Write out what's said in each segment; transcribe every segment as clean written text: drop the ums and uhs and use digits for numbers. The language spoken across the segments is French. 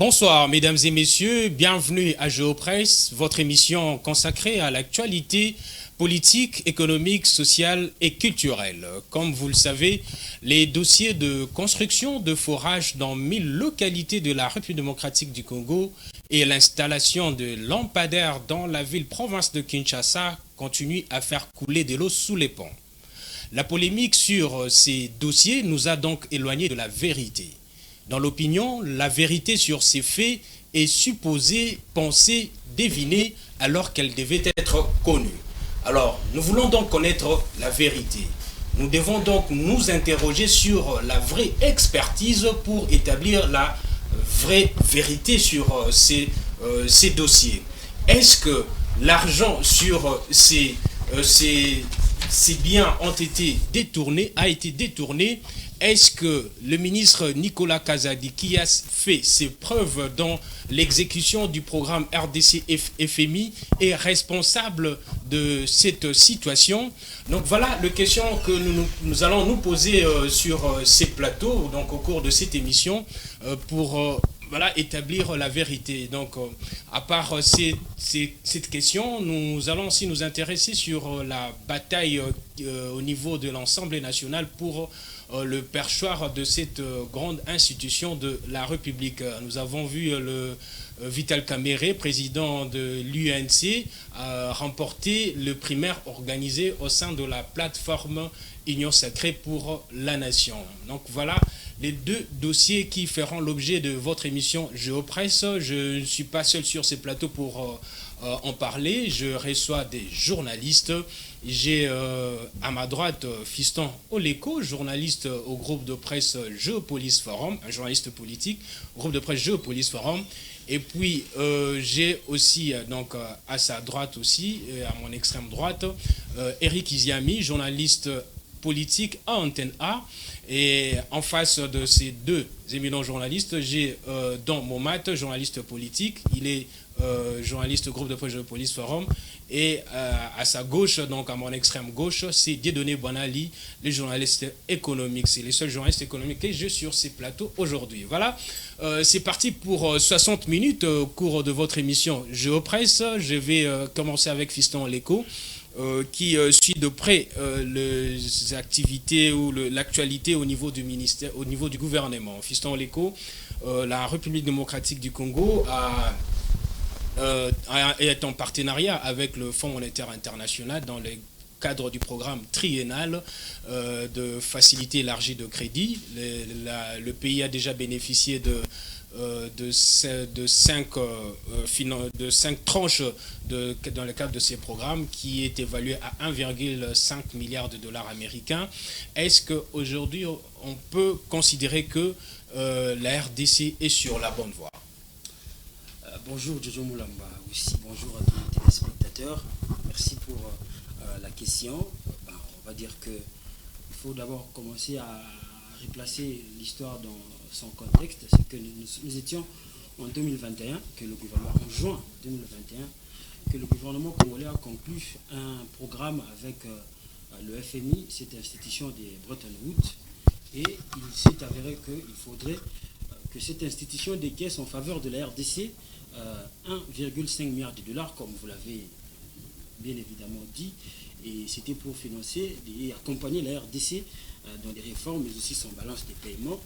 Bonsoir mesdames et messieurs, bienvenue à Géopresse, votre émission consacrée à l'actualité politique, économique, sociale et culturelle. Comme vous le savez, les dossiers de construction de forages dans 1000 localités de la République démocratique du Congo et l'installation de lampadaires dans la ville-province de Kinshasa continuent à faire couler de l'eau sous les ponts. La polémique sur ces dossiers nous a donc éloignés de la vérité. Dans l'opinion, la vérité sur ces faits est supposée, pensée, devinée, alors qu'elle devait être connue. Alors, nous voulons donc connaître la vérité. Nous devons donc nous interroger sur la vraie expertise pour établir la vraie vérité sur ces dossiers. Est-ce que l'argent sur ces biens ont été détournés, a été détourné? Est-ce que le ministre Nicolas Kazadi, qui a fait ses preuves dans l'exécution du programme RDC-FMI, est responsable de cette situation? Donc voilà les questions que nous allons nous poser sur ces plateaux, donc au cours de cette émission, pour établir la vérité. Donc, à part cette question, nous allons aussi nous intéresser sur la bataille au niveau de l'Assemblée nationale pour le perchoir de cette grande institution de la République. Nous avons vu le Vital Kamerhe, président de l'UNC, remporter le primaire organisé au sein de la plateforme Union Sacrée pour la Nation. Donc voilà les deux dossiers qui feront l'objet de votre émission Géopresse. Je ne suis pas seul sur ces plateaux pour en parler. Je reçois des journalistes. J'ai à ma droite Fiston Oleko, journaliste au groupe de presse Géopolis Forum, un journaliste politique, groupe de presse Géopolis Forum. Et puis j'ai aussi donc à sa droite aussi, à mon extrême droite, Eric Iziami, journaliste politique à Antenne A. Et en face de ces deux éminents journalistes, j'ai Don Momat, journaliste politique. Il est journaliste groupe de presse Géopolis Forum. Et à sa gauche, donc à mon extrême gauche, c'est Dieudonné Bonali, le journaliste économique. C'est les seuls journalistes économiques que j'ai sur ces plateaux aujourd'hui. Voilà, c'est parti pour 60 minutes au cours de votre émission Géopresse. Je vais commencer avec Fiston Oleko, qui suit de près les activités ou l'actualité au niveau du ministère, au niveau du gouvernement. Fiston Oleko, la République démocratique du Congo est en partenariat avec le Fonds monétaire international dans le cadre du programme triennal de facilité élargie de crédit. Le pays a déjà bénéficié de 5 tranches dans le cadre de ces programmes qui est évalué à 1,5 milliard de dollars américains. Est-ce qu'aujourd'hui, on peut considérer que la RDC est sur la bonne voie? Bonjour Jojo Moulamba, aussi bonjour à tous les téléspectateurs. Merci pour la question. On va dire qu'il faut d'abord commencer à replacer l'histoire dans son contexte. C'est que nous étions en 2021, que le gouvernement, en juin 2021, que le gouvernement congolais a conclu un programme avec le FMI, cette institution des Bretton Woods, et il s'est avéré qu'il faudrait que cette institution décaisse en faveur de la RDC 1,5 milliard de dollars, comme vous l'avez bien évidemment dit, et c'était pour financer et accompagner la RDC dans les réformes, mais aussi son balance des paiements.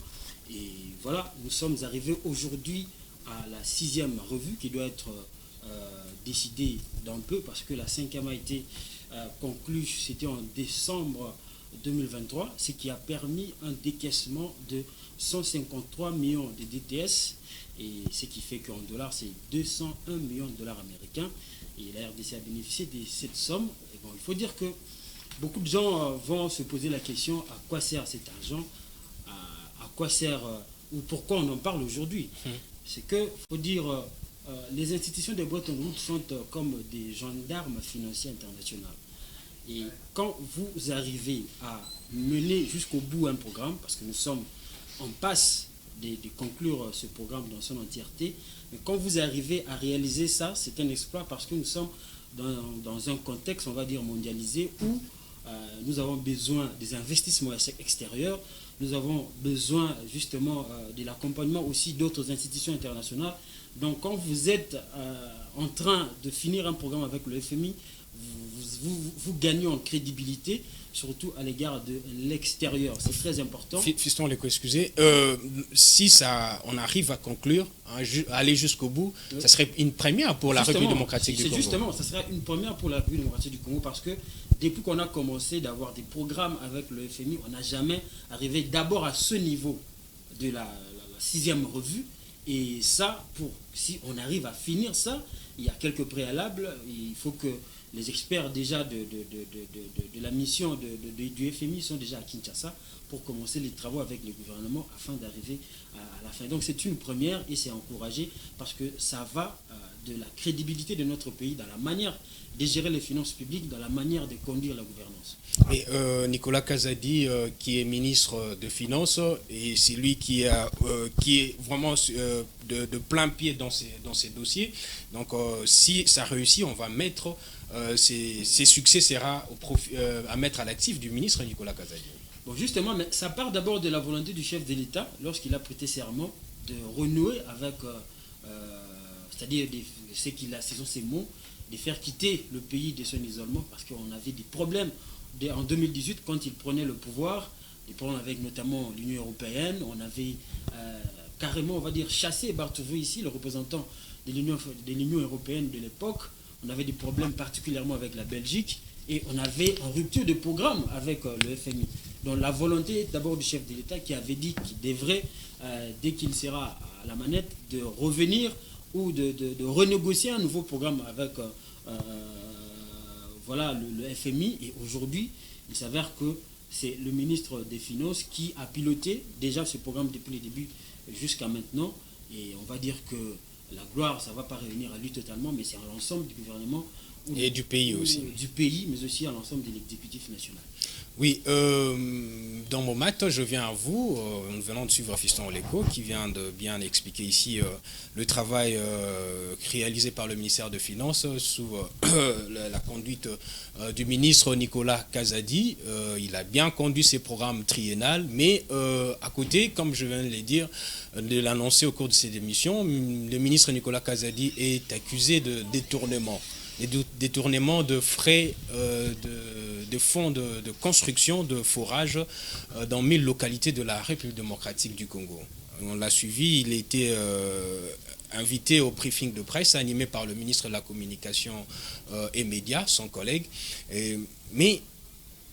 Et voilà, nous sommes arrivés aujourd'hui à la 6e revue qui doit être décidée dans peu, parce que la 5e a été conclue, c'était en décembre 2023, ce qui a permis un décaissement de 153 millions de DTS, et ce qui fait qu'en dollars, c'est 201 millions de dollars américains. Et la RDC a bénéficié de cette somme. Et bon, il faut dire que beaucoup de gens vont se poser la question, à quoi sert cet argent, à quoi sert, ou pourquoi on en parle aujourd'hui. C'est que, faut dire, les institutions de Bretton Woods sont comme des gendarmes financiers internationaux. Et quand vous arrivez à mener jusqu'au bout un programme, parce que nous sommes en passe de conclure ce programme dans son entièreté, mais quand vous arrivez à réaliser ça, c'est un exploit, parce que nous sommes dans un contexte, on va dire, mondialisé, où nous avons besoin des investissements extérieurs, nous avons besoin justement de l'accompagnement aussi d'autres institutions internationales. Donc quand vous êtes en train de finir un programme avec le FMI, vous gagnez en crédibilité, surtout à l'égard de l'extérieur. C'est très important. Fiston Leko, excusez. Si on arrive à conclure, aller jusqu'au bout, ça serait une première pour la République démocratique du Congo. Justement, ça serait une première pour la République démocratique du Congo parce que depuis qu'on a commencé d'avoir des programmes avec le FMI, on n'a jamais arrivé d'abord à ce niveau de la 6e revue. Et ça, si on arrive à finir ça, il y a quelques préalables. Il faut que les experts déjà de la mission du FMI sont déjà à Kinshasa pour commencer les travaux avec le gouvernement afin d'arriver à la fin. Donc c'est une première et c'est encouragé parce que ça va de la crédibilité de notre pays dans la manière de gérer les finances publiques, dans la manière de conduire la gouvernance. Et Nicolas Kazadi, qui est ministre de Finances, et c'est lui qui est vraiment de plein pied dans ces dossiers. Donc si ça réussit, on va mettre ces succès sera à mettre à l'actif du ministre Nicolas Kazadi. Bon, justement, mais ça part d'abord de la volonté du chef de l'État, lorsqu'il a prêté serment, de renouer avec, c'est-à-dire, ce sont ses mots, de faire quitter le pays de son isolement, parce qu'on avait des problèmes en 2018, quand il prenait le pouvoir, des problèmes avec notamment l'Union européenne. On avait carrément, on va dire, chassé Barthovo ici, le représentant de l'Union européenne de l'époque. On avait des problèmes particulièrement avec la Belgique et on avait en rupture de programme avec le FMI. Donc la volonté d'abord du chef de l'État qui avait dit qu'il devrait, dès qu'il sera à la manette, de revenir ou de renégocier un nouveau programme avec voilà, le FMI. Et aujourd'hui, il s'avère que c'est le ministre des Finances qui a piloté déjà ce programme depuis le début jusqu'à maintenant. Et on va dire que la gloire, ça ne va pas revenir à lui totalement, mais c'est à l'ensemble du gouvernement. Et du pays aussi. Du pays, mais aussi à l'ensemble de l'exécutif national. Oui, dans mon matin, je viens à vous. Nous venons de suivre Fiston Leko qui vient de bien expliquer ici le travail réalisé par le ministère des Finances sous la conduite du ministre Nicolas Kazadi. Il a bien conduit ses programmes triennales, mais à côté, comme je viens de le dire, de l'annoncer au cours de cette émission, le ministre Nicolas Kazadi est accusé de détournement. Détournement de frais de fonds de construction de forages dans 1000 localités de la République démocratique du Congo. On l'a suivi, il a été invité au briefing de presse animé par le ministre de la Communication et Médias, son collègue. Mais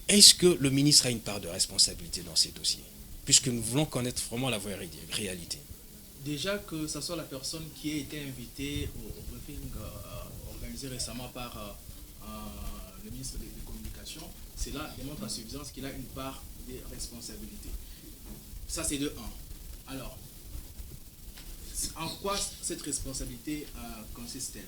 est-ce que le ministre a une part de responsabilité dans ces dossiers? Puisque nous voulons connaître vraiment la vraie réalité. Déjà que ce soit la personne qui a été invitée au briefing organisé récemment par le ministre des Communications, cela démontre à suffisance qu'il a une part de responsabilité. Ça, c'est de 1. Alors, en quoi cette responsabilité consiste-t-elle?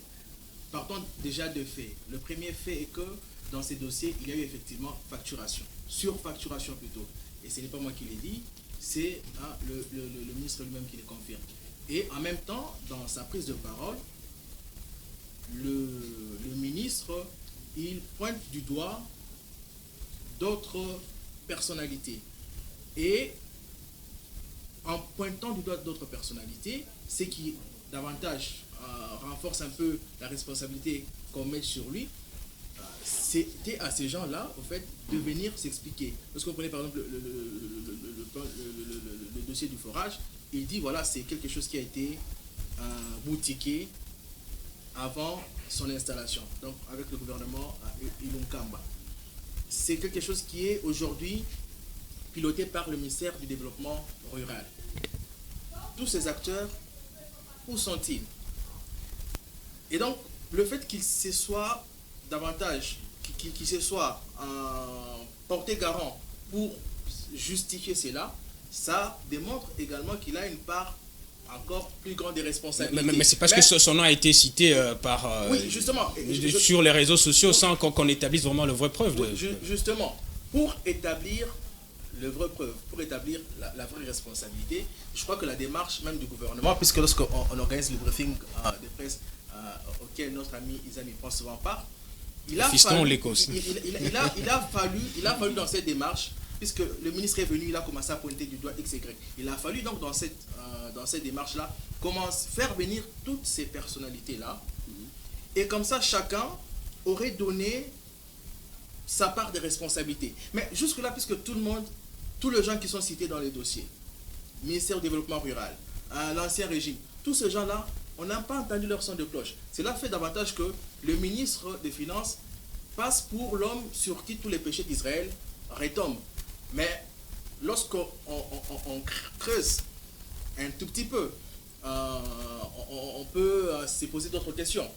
Partons déjà de faits. Le premier fait est que dans ces dossiers, il y a eu effectivement facturation, surfacturation plutôt. Et ce n'est pas moi qui l'ai dit, c'est le ministre lui-même qui le confirme. Et en même temps, dans sa prise de parole, le ministre, il pointe du doigt d'autres personnalités. Et en pointant du doigt d'autres personnalités, c'est qui davantage renforce un peu la responsabilité qu'on met sur lui. C'était à ces gens-là, au fait, de venir s'expliquer. Parce que vous prenez par exemple le dossier du forage, il dit voilà, c'est quelque chose qui a été boutiqué avant son installation, donc avec le gouvernement Ilunkamba. C'est quelque chose qui est aujourd'hui piloté par le ministère du Développement rural. Tous ces acteurs, où sont-ils? Et donc, le fait qu'ils se soient davantage, qu'ils se soient portés garant pour justifier cela, ça démontre également qu'il a une part encore plus grande des responsabilités. Mais c'est parce que son nom a été cité oui, justement, sur les réseaux sociaux sans qu'on établisse vraiment le vrai preuve. Justement, pour établir le vrai preuve, pour établir la vraie responsabilité, je crois que la démarche même du gouvernement, puisque lorsqu'on organise le briefing de presse auquel notre ami Isami prend souvent part, il a fallu dans cette démarche puisque le ministre est venu, il a commencé à pointer du doigt X, Y. Il a fallu donc dans cette démarche-là, faire venir toutes ces personnalités-là. Et comme ça, chacun aurait donné sa part de responsabilité. Mais jusque-là, puisque tous les gens qui sont cités dans les dossiers, ministère du développement rural, l'ancien régime, tous ces gens-là, on n'a pas entendu leur son de cloche. Cela fait davantage que le ministre des Finances passe pour l'homme sur qui tous les péchés d'Israël retombent. Mais lorsqu'on creuse un tout petit peu, on peut se poser d'autres questions.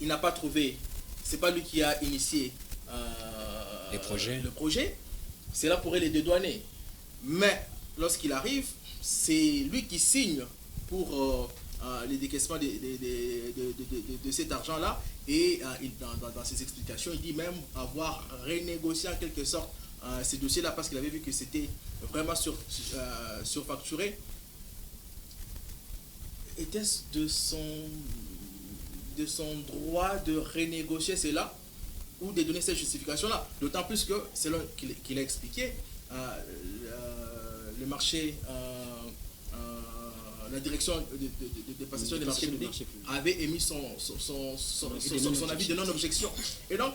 Il n'a pas trouvé, c'est pas lui qui a initié le projet, cela pourrait les dédouaner. Mais lorsqu'il arrive, c'est lui qui signe pour les décaissements de cet argent-là. Et dans ses explications, il dit même avoir renégocié en quelque sorte ces dossiers-là parce qu'il avait vu que c'était vraiment surfacturé. Était-ce de son droit de renégocier cela ou de donner cette justification-là? D'autant plus que, selon qu'il a expliqué, le marché, la direction de passation des marchés publics avait émis son avis de non-objection. Et donc,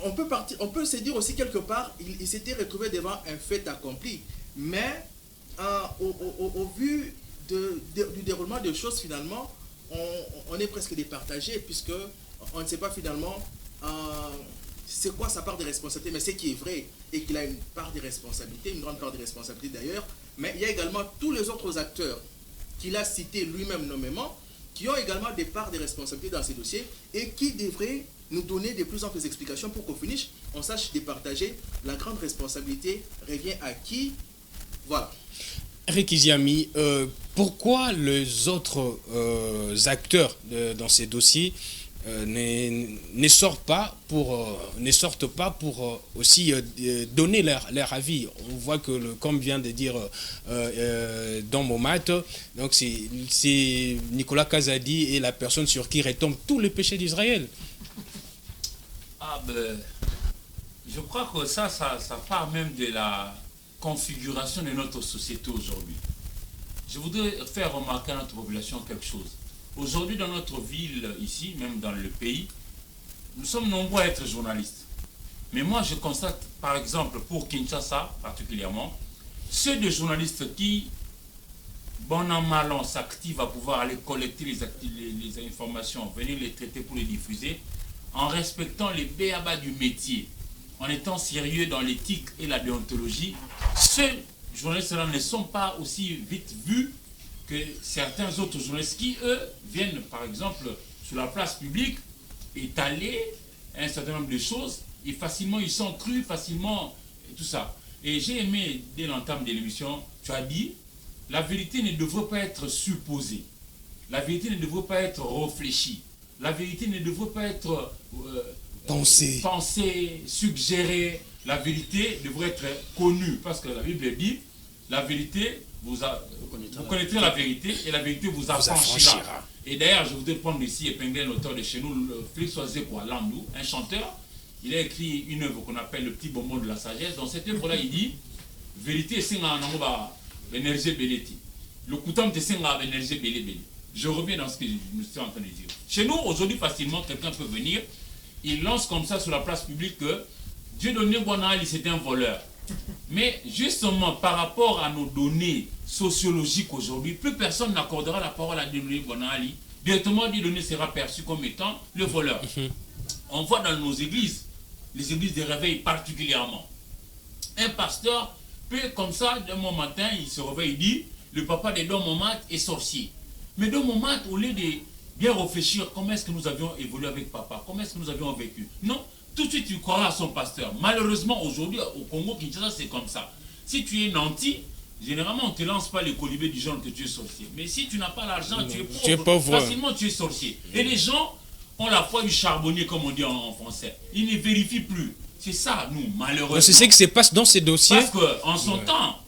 on peut se dire aussi quelque part, il s'était retrouvé devant un fait accompli. Mais au vu du déroulement des choses, finalement, on est presque départagé, puisque on ne sait pas finalement c'est quoi sa part de responsabilité. Mais ce qui est vrai est qu'il a une part de responsabilité, une grande part de responsabilité d'ailleurs, mais il y a également tous les autres acteurs qu'il a cités lui-même nommément, qui ont également des parts de responsabilité dans ces dossiers et qui devraient nous donner de plus amples explications pour qu'au finish, on sache départager. La grande responsabilité revient à qui? Voilà. Rikiziami, pourquoi les autres acteurs dans ces dossiers ne sortent pas pour aussi donner leur avis? On voit que, comme vient de dire dans Momat, donc c'est Nicolas Kazadi et la personne sur qui retombe tous les péchés d'Israël. Je crois que ça part même de la configuration de notre société aujourd'hui. Je voudrais faire remarquer à notre population quelque chose. Aujourd'hui, dans notre ville, ici, même dans le pays, nous sommes nombreux à être journalistes. Mais moi, je constate, par exemple, pour Kinshasa particulièrement, ceux des journalistes qui, bon an, mal an, s'activent à pouvoir aller collecter les informations, venir les traiter pour les diffuser, en respectant les b.a.-ba du métier, en étant sérieux dans l'éthique et la déontologie, ceux journalistes-là ne sont pas aussi vite vus que certains autres journalistes qui, eux, viennent, par exemple, sur la place publique, étaler un certain nombre de choses, et facilement, ils sont crus, facilement, et tout ça. Et j'ai aimé, dès l'entame de l'émission, tu as dit, la vérité ne devrait pas être supposée. La vérité ne devrait pas être réfléchie. La vérité ne devrait pas être pensée, suggérée. La vérité devrait être connue, parce que la Bible dit, la vérité, vous connaîtrez la vérité et la vérité vous affranchira. Et d'ailleurs, je voudrais prendre ici, épingler l'auteur de chez nous, Félix Oazekwa Landou, un chanteur. Il a écrit une œuvre qu'on appelle Le Petit Bonbon de la Sagesse. Dans cette œuvre-là, il dit, vérité, c'est l'énergie beleti. Le coutam, c'est l'énergie belé. Je reviens dans ce que je suis en train de dire. Chez nous, aujourd'hui, facilement, quelqu'un peut venir, il lance comme ça sur la place publique que Dieu donné Bonali, c'est un voleur. Mais justement, par rapport à nos données sociologiques aujourd'hui, plus personne n'accordera la parole à Dieudonné Bonali. Directement, Dieudonné sera perçu comme étant le voleur. On voit dans nos églises, les églises de réveil particulièrement, un pasteur peut comme ça, d'un bon matin, il se réveille, il dit, le papa de Don Momat est sorcier. Mais Don Momat, au lieu de bien réfléchir, comment est-ce que nous avions évolué avec papa, comment est-ce que nous avions vécu? Non, tout de suite, tu croiras à son pasteur. Malheureusement, aujourd'hui, au Congo, Kinshasa, c'est comme ça. Si tu es nanti, généralement, on ne te lance pas les colibés du genre que tu es sorcier. Mais si tu n'as pas l'argent, tu es pauvre, facilement tu es sorcier. Et les gens ont la foi du charbonnier, comme on dit en français. Ils ne vérifient plus. C'est ça, nous, malheureusement. C'est ce qui se passe dans ces dossiers. Parce qu'en son temps,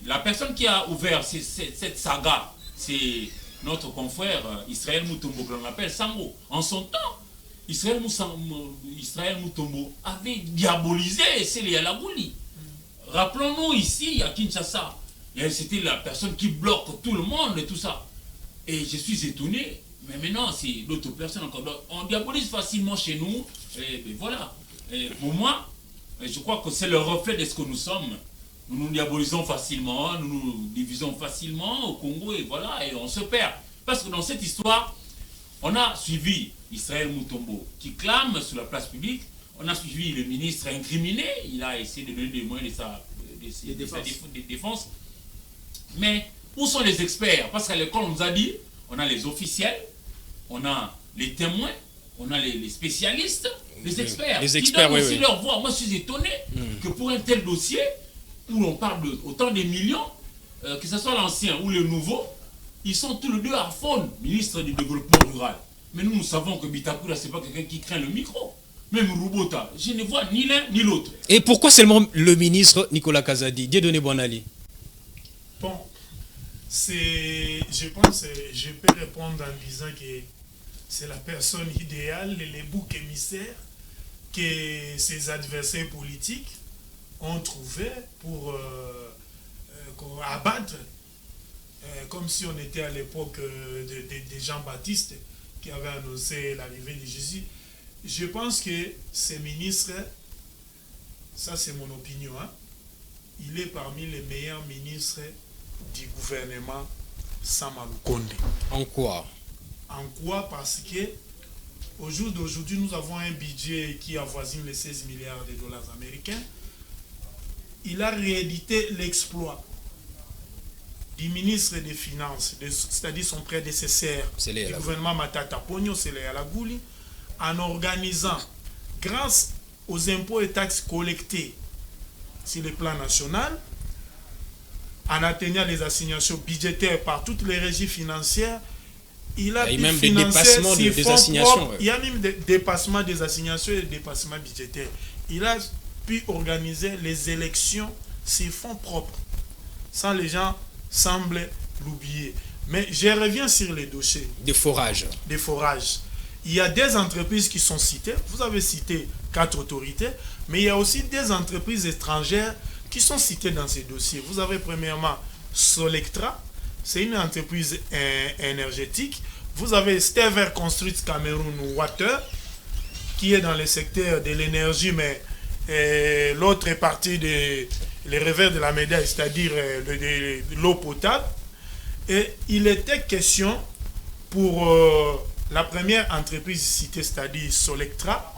la personne qui a ouvert cette saga, c'est notre confrère Israël Mutombo, qu'on appelle Sango. En son temps, Israël Mutombo avait diabolisé Célia Lagouli. Rappelons-nous ici, à Kinshasa, c'était la personne qui bloque tout le monde et tout ça. Et je suis étonné, mais maintenant, c'est d'autres personnes encore. On diabolise facilement chez nous, et ben voilà. Et pour moi, je crois que c'est le reflet de ce que nous sommes. Nous nous diabolisons facilement, nous nous divisons facilement au Congo, et voilà, et on se perd. Parce que dans cette histoire, on a suivi Israël Mutombo, qui clame sur la place publique. On a suivi le ministre incriminé, il a essayé de donner des moyens de sa défense. Mais où sont les experts? Parce qu'à l'école, on nous a dit, on a les officiels, on a les témoins, on a les spécialistes, les experts. Les qui experts, donnent oui, aussi oui. leur voix. Moi, je suis étonné que pour un tel dossier, où on parle de autant de millions, que ce soit l'ancien ou le nouveau, ils sont tous les deux à fond, ministre du développement rural. Mais nous savons que Bitakura, ce n'est pas quelqu'un qui craint le micro. Même Rubota, je ne vois ni l'un ni l'autre. Et pourquoi seulement le ministre Nicolas Kazadi? Dieudonné Bonali. Bon, je pense, je peux répondre en disant que c'est la personne idéale, les boucs émissaires que ses adversaires politiques ont trouvé pour abattre, comme si on était à l'époque de Jean-Baptiste qui avait annoncé l'arrivée de Jésus. Je pense que ces ministres, ça c'est mon opinion, hein, il est parmi les meilleurs ministres du gouvernement Sama Lukonde. En quoi? En quoi? Parce que au jour d'aujourd'hui, nous avons un budget qui avoisine les 16 milliards de dollars américains. Il a réédité l'exploit du ministre des Finances, c'est-à-dire son prédécesseur du gouvernement Matata Ponyo, Sélé Alagouli, en organisant, grâce aux impôts et taxes collectés sur le plan national, en atteignant les assignations budgétaires par toutes les régies financières, il a pu même des financer dépassements ses des fonds assignations. propres. Il y a même des dépassements des assignations et des dépassements budgétaires. Il a pu organiser les élections sur fonds propres. Ça, les gens semblent l'oublier. Mais je reviens sur les dossiers. Des forages. Des forages. Il y a des entreprises qui sont citées. Vous avez cité 4 autorités. Mais il y a aussi des entreprises étrangères qui sont citées dans ces dossiers. Vous avez premièrement Solectra. C'est une entreprise énergétique. Vous avez Stever Construct Cameroun Water, qui est dans le secteur de l'énergie, mais l'autre partie des les revers de la médaille, c'est-à-dire l'eau potable. Et il était question pour la première entreprise citée, c'est-à-dire Solectra,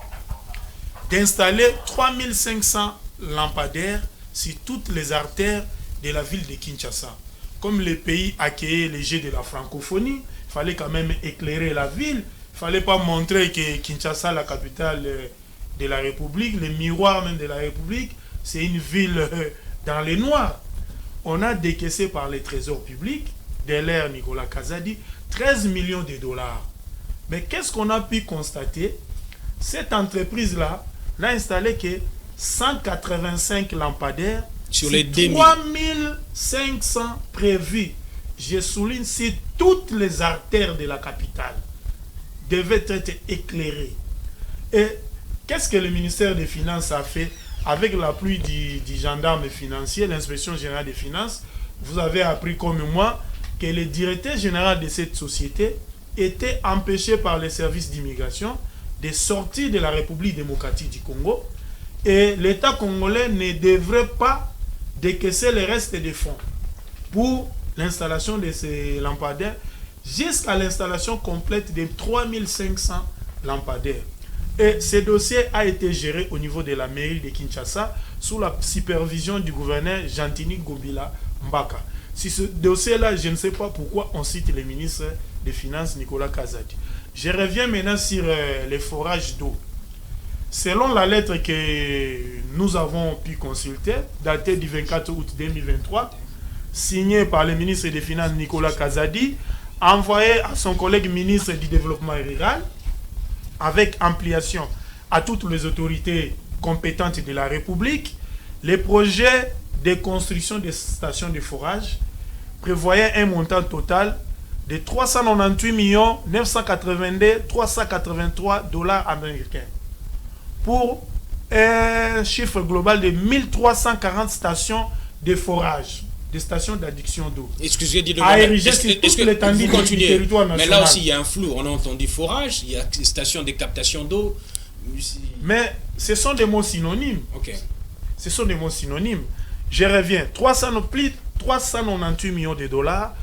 d'installer 3500 lampadaires sur toutes les artères de la ville de Kinshasa. Comme le pays accueillait les Jeux de la francophonie, il fallait quand même éclairer la ville. Il ne fallait pas montrer que Kinshasa, la capitale de la République, le miroir même de la République, c'est une ville dans les noirs. On a décaissé par les trésors publics, dès l'ère Nicolas Kazadi, 13 millions de dollars. Mais qu'est-ce qu'on a pu constater? Cette entreprise-là n'a installé que 185 lampadaires sur les 3500 prévus. Je souligne, si toutes les artères de la capitale devaient être éclairées. Et qu'est-ce que le ministère des Finances a fait avec l'appui du gendarme financier, l'inspection générale des finances? Vous avez appris comme moi que le directeur général de cette société était empêché par les services d'immigration de sortir de la République démocratique du Congo, et l'État congolais ne devrait pas décaisser le reste des fonds pour l'installation de ces lampadaires jusqu'à l'installation complète de 3500 lampadaires. Et ce dossier a été géré au niveau de la mairie de Kinshasa sous la supervision du gouverneur Jantini Gobila Mbaka. Si ce dossier-là, je ne sais pas pourquoi on cite le ministre des Finances Nicolas Kazadi. Je reviens maintenant sur les forages d'eau. Selon la lettre que nous avons pu consulter, datée du 24 août 2023, signée par le ministre des Finances Nicolas Kazadi, envoyée à son collègue ministre du Développement rural, avec ampliation à toutes les autorités compétentes de la République, les projets de construction des stations de forage prévoyaient un montant total de 398 982 383 $ américains pour un chiffre global de 1340 stations de forage, des stations d'adduction d'eau. Excusez, à ériger sur toute l'étendue du territoire national. Mais là aussi, il y a un flou. On a entendu forage, il y a station de captation d'eau. Mais ce sont des mots synonymes. Ok. Ce sont des mots synonymes. Je reviens. 398 millions de dollars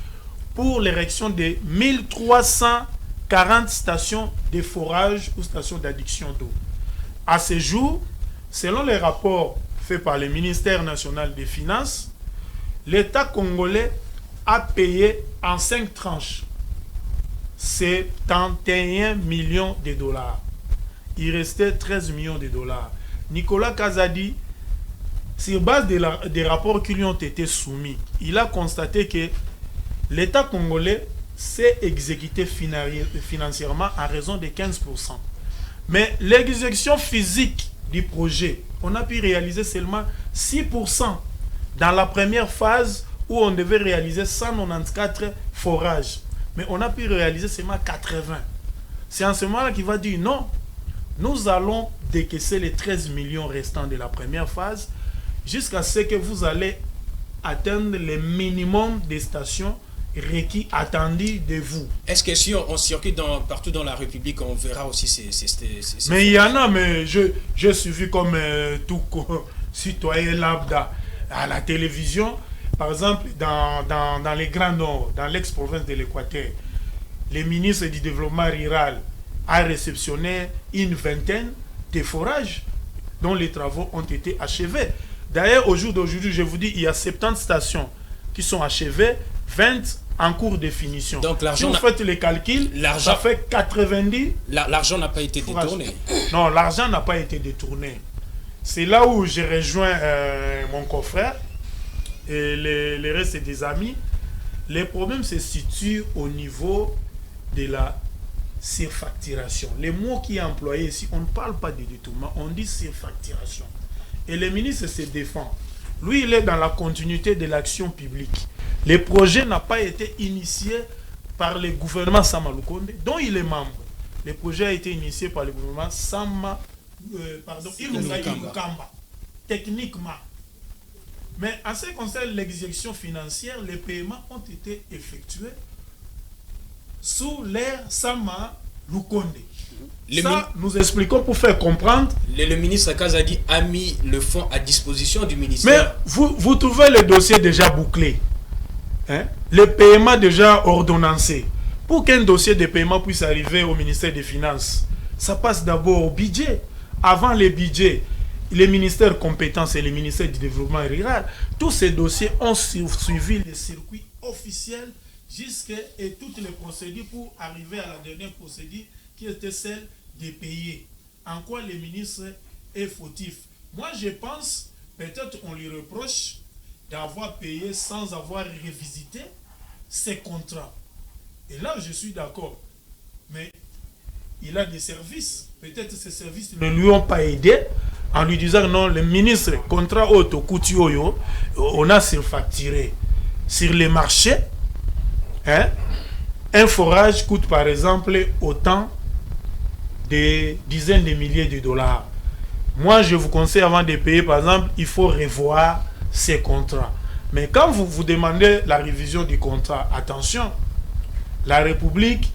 pour l'érection de 1340 stations de forage ou stations d'adduction d'eau. À ce jour, selon les rapports faits par le ministère national des Finances, l'État congolais a payé en 5 tranches 71 millions de dollars. Il restait 13 millions de dollars. Nicolas Kazadi, sur base des rapports qui lui ont été soumis, il a constaté que l'État congolais s'est exécuté financièrement à raison de 15%. Mais l'exécution physique du projet, on a pu réaliser seulement 6% dans la première phase où on devait réaliser 194 forages. Mais on a pu réaliser seulement 80. C'est en ce moment-là qu'il va dire non. Nous allons décaisser les 13 millions restants de la première phase jusqu'à ce que vous allez atteindre le minimum des stations requis, attendus de vous. Est-ce que si on circule partout dans la République, on verra aussi ces mais il y en a, mais je suis vu comme tout citoyen lambda à la télévision. Par exemple, dans les Grands Nord, dans l'ex-province de l'Équateur, les ministres du développement rural a réceptionné une vingtaine de forages dont les travaux ont été achevés. D'ailleurs, au jour d'aujourd'hui, je vous dis, il y a 70 stations qui sont achevées, 20 en cours de finition. Donc l'argent, si vous faites les calculs, ça fait 90. L'argent n'a pas été détourné. Non, l'argent n'a pas été détourné. C'est là où j'ai rejoint mon confrère et les restes des amis. Les problèmes se situent au niveau de la surfacturation. Les mots qui est employé ici, on ne parle pas de détournement, on dit surfacturation. Et le ministre se défend. Lui, il est dans la continuité de l'action publique. Le projet n'a pas été initié par le gouvernement Sama Lukonde, dont il est membre. Le projet a été initié par le gouvernement Ilunga Ilukamba, techniquement. Mais en ce qui concerne l'exécution financière, les paiements ont été effectués sous l'ère Sama Lukonde. Ça, nous expliquons pour faire comprendre. Le ministre Kazadi a mis le fonds à disposition du ministère. Mais vous trouvez le dossier déjà bouclé. Hein? Le paiement déjà ordonnancé. Pour qu'un dossier de paiement puisse arriver au ministère des Finances, ça passe d'abord au budget. Avant les budgets, les ministères compétents et les ministères du développement rural, tous ces dossiers ont suivi les circuits officiels et toutes les procédures pour arriver à la dernière procédure qui était celle de payer. En quoi le ministre est fautif? Moi, je pense, peut-être on lui reproche d'avoir payé sans avoir révisité ses contrats. Et là, je suis d'accord. Mais il a des services. Peut-être ces services ne lui ont pas aidé en lui disant non, le ministre, contrat auto, couture, on a surfacturé. Sur les marchés, hein, un forage coûte par exemple autant des dizaines de milliers de dollars. Moi, je vous conseille avant de payer, par exemple, il faut revoir ces contrats. Mais quand vous vous demandez la révision du contrat, attention, la République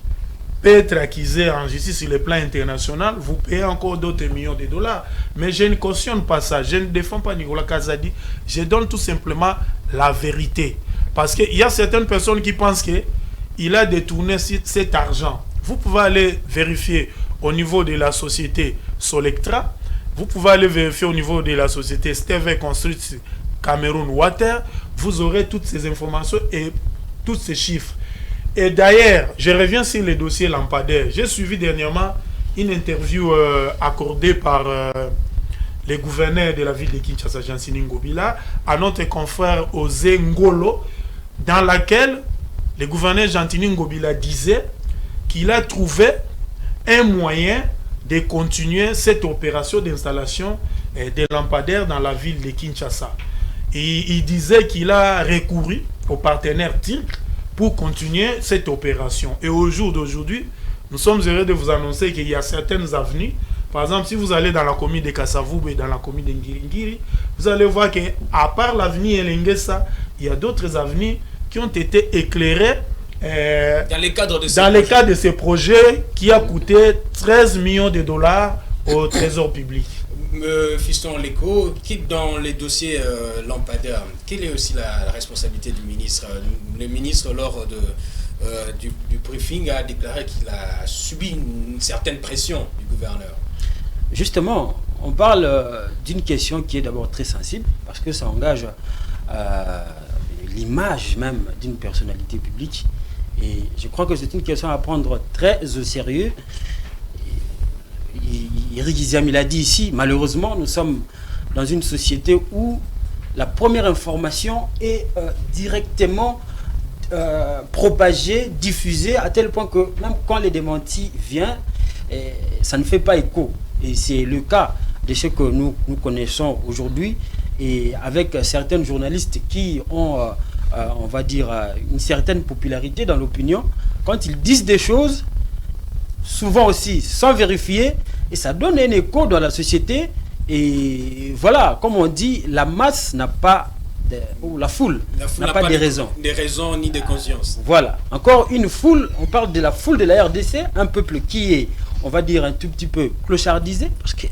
peut être accusée en justice sur le plan international, vous payez encore d'autres millions de dollars. Mais je ne cautionne pas ça, je ne défends pas Nicolas Kazadi, je donne tout simplement la vérité. Parce qu'il y a certaines personnes qui pensent qu'il a détourné cet argent. Vous pouvez aller vérifier au niveau de la société Solectra, vous pouvez aller vérifier au niveau de la société Steve Construct Cameroun Water, vous aurez toutes ces informations et tous ces chiffres. Et d'ailleurs, je reviens sur les dossiers lampadaires. J'ai suivi dernièrement une interview accordée par le gouverneur de la ville de Kinshasa, Jansini Ngobila, à notre confrère Osé Ngolo, dans laquelle le gouverneur Jansini Ngobila disait qu'il a trouvé un moyen de continuer cette opération d'installation des lampadaires dans la ville de Kinshasa. Et il disait qu'il a recouru aux partenaires turcs pour continuer cette opération. Et au jour d'aujourd'hui, nous sommes heureux de vous annoncer qu'il y a certaines avenues Par exemple, si vous allez dans la commune de Kassavoub et dans la commune de Ngiringiri, vous allez voir qu'à part l'avenue Elengesa, il y a d'autres avenues qui ont été éclairées dans les cadres de ces projets qui a coûté 13 millions de dollars au trésor public. Fiston Leko, qui dans les dossiers lampadaires, quelle est aussi la responsabilité du ministre? Le ministre, lors du briefing, a déclaré qu'il a subi une certaine pression du gouverneur. Justement, on parle d'une question qui est d'abord très sensible, parce que ça engage l'image même d'une personnalité publique. Et je crois que c'est une question à prendre très au sérieux. Eric Iziam, il a dit ici, malheureusement, nous sommes dans une société où la première information est directement propagée, diffusée, à tel point que même quand les démentis viennent, ça ne fait pas écho. Et c'est le cas de ce que nous connaissons aujourd'hui, et avec certains journalistes qui ont, on va dire, une certaine popularité dans l'opinion, quand ils disent des choses, souvent aussi sans vérifier, et ça donne un écho dans la société. Et voilà, comme on dit, la masse n'a pas ou la foule n'a pas de raisons. Des raisons ni de conscience. Voilà, encore une foule, on parle de la foule de la RDC, un peuple qui est, on va dire, un tout petit peu clochardisé, parce que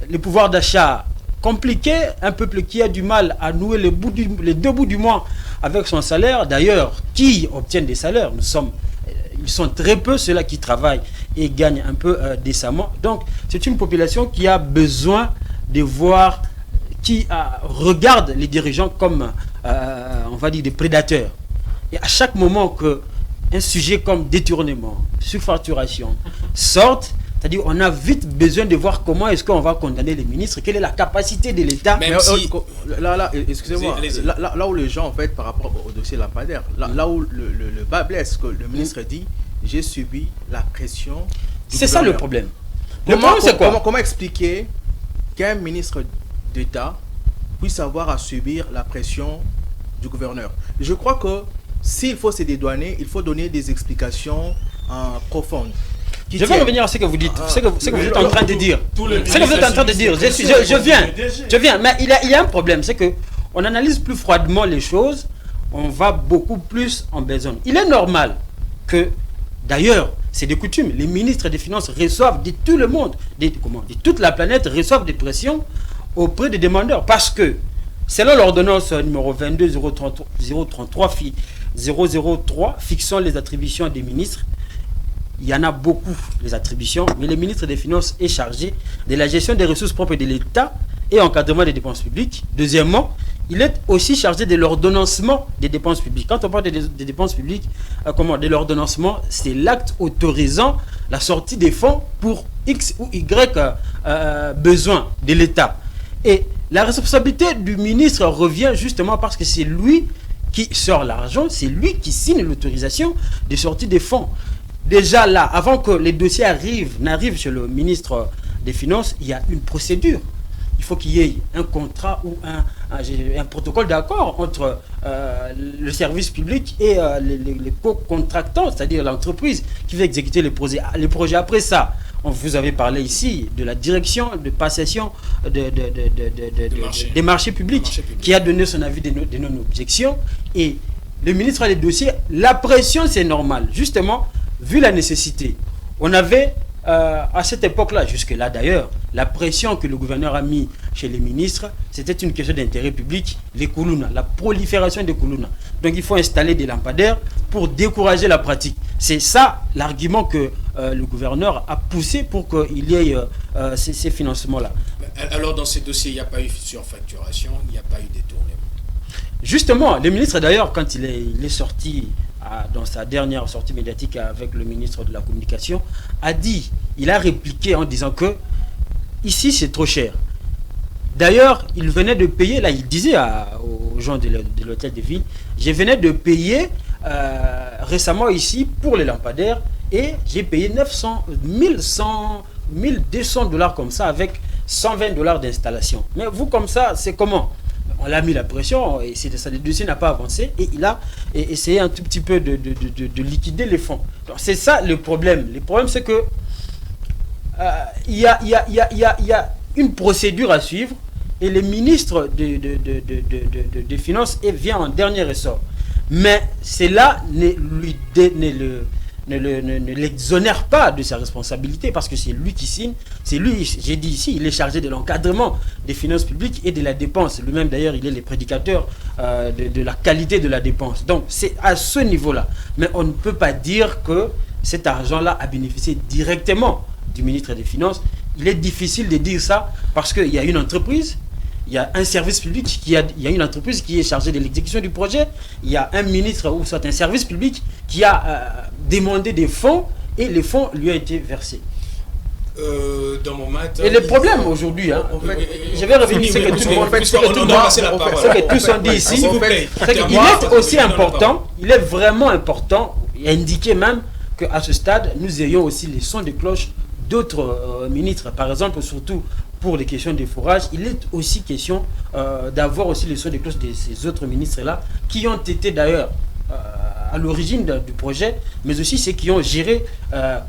les pouvoirs d'achat compliqués, un peuple qui a du mal à nouer les deux bouts du mois avec son salaire. D'ailleurs, qui obtiennent des salaires? Ils sont très peu ceux-là qui travaillent et gagnent un peu décemment. Donc, c'est une population qui a besoin de voir, qui regarde les dirigeants comme, on va dire, des prédateurs. Et à chaque moment qu'un sujet comme détournement, surfacturation sorte, c'est-à-dire on a vite besoin de voir comment est-ce qu'on va condamner les ministres, quelle est la capacité de l'État. Là, excusez-moi, là où les gens, en fait, par rapport au dossier lampadaire, là où le bas blesse, que le ministre dit, j'ai subi la pression. C'est ça le problème. Le problème, c'est quoi? Comment expliquer qu'un ministre d'État puisse avoir à subir la pression du gouverneur? Je crois que s'il faut se dédouaner, il faut donner des explications profondes. Je vais revenir à ce que vous dites, ce que vous êtes en train de dire. Ce que vous êtes en train de dire, je viens, mais il y a un problème, c'est que on analyse plus froidement les choses, on va beaucoup plus en besogne. Il est normal que, d'ailleurs, c'est des coutumes, les ministres des Finances reçoivent de tout le monde, de toute la planète, reçoivent des pressions auprès des demandeurs, parce que, selon l'ordonnance numéro 22-033 fixant les attributions des ministres, il y en a beaucoup, les attributions, mais le ministre des Finances est chargé de la gestion des ressources propres de l'État et encadrement des dépenses publiques. Deuxièmement, il est aussi chargé de l'ordonnancement des dépenses publiques. Quand on parle des dépenses publiques, de l'ordonnancement, c'est l'acte autorisant la sortie des fonds pour X ou Y besoin de l'État. Et la responsabilité du ministre revient justement parce que c'est lui qui sort l'argent, c'est lui qui signe l'autorisation de sortie des fonds. Déjà là, avant que les dossiers n'arrivent chez le ministre des Finances, il y a une procédure. Il faut qu'il y ait un contrat ou un protocole d'accord entre le service public et les co-contractants, c'est-à-dire l'entreprise qui va exécuter les projets. Après ça, vous avez parlé ici de la direction de passation des marchés publics qui a donné son avis de non-objection. Et le ministre a les dossiers. La pression, c'est normal. Justement, vu la nécessité, on avait à cette époque-là, jusque-là d'ailleurs, la pression que le gouverneur a mis chez les ministres, c'était une question d'intérêt public, les koulouna, la prolifération des koulouna. Donc il faut installer des lampadaires pour décourager la pratique. C'est ça l'argument que le gouverneur a poussé pour qu'il y ait ces financements-là. Alors dans ces dossiers, il n'y a pas eu surfacturation, il n'y a pas eu détournement. Justement, le ministre d'ailleurs, quand il est sorti dans sa dernière sortie médiatique avec le ministre de la Communication, il a répliqué en disant que ici c'est trop cher. D'ailleurs, il venait de payer, là il disait aux gens de l'hôtel de ville, je venais de payer récemment ici pour les lampadaires et j'ai payé 1200 dollars comme ça avec 120 dollars d'installation. Mais vous comme ça, c'est comment? On l'a mis la pression et le dossier n'a pas avancé et il a essayé un tout petit peu de liquider les fonds. C'est ça le problème. Le problème c'est que il y a une procédure à suivre et le ministre des Finances vient en dernier ressort. Mais cela ne l'exonère pas de sa responsabilité parce que c'est lui qui signe, c'est lui, j'ai dit ici, il est chargé de l'encadrement des finances publiques et de la dépense. Lui-même d'ailleurs, il est le prédicateur de la qualité de la dépense. Donc c'est à ce niveau-là. Mais on ne peut pas dire que cet argent-là a bénéficié directement du ministre des Finances. Il est difficile de dire ça parce qu'il y a une entreprise, il y a un service public, il y a une entreprise qui est chargée de l'exécution du projet, il y a un ministre ou soit un service public qui a demandé des fonds et les fonds lui ont été versés. Dans mon matin, et le problème aujourd'hui, hein, je vais revenir sur ce que tous ont dit ici, c'est qu'il est aussi important, il est vraiment important, et indiqué même qu'à ce stade, nous ayons aussi les sons de cloche d'autres ministres, par exemple, surtout pour les questions des forages, il est aussi question d'avoir aussi les sons de cloche de ces autres ministres-là, qui ont été d'ailleurs à l'origine du projet, mais aussi ceux qui ont géré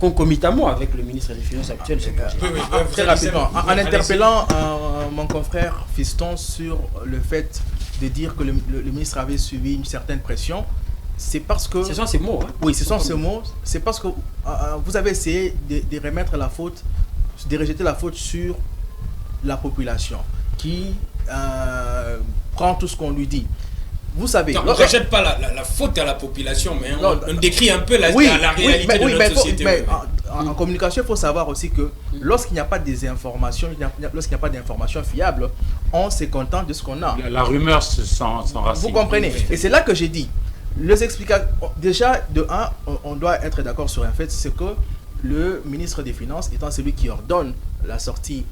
concomitamment avec le ministre des Finances actuel. Très rapidement, en interpellant mon confrère Fiston sur le fait de dire que le ministre avait subi une certaine pression, c'est parce que... Ce sont ces mots. Hein. Oui, ce sont ces mots. C'est parce que vous avez essayé de remettre la faute, de rejeter la faute sur la population qui prend tout ce qu'on lui dit. Vous savez... on ne rejette pas la faute à la population, mais on décrit un peu la réalité de notre société. Mais en communication, il faut savoir aussi que lorsqu'il n'y a pas de désinformation, lorsqu'il n'y a pas d'information fiable, on se contente de ce qu'on a. La rumeur s'enracine. Vous comprenez? Et c'est là que j'ai dit, les explications, déjà, de un, on doit être d'accord sur un fait, c'est que le ministre des Finances, étant celui qui ordonne la sortie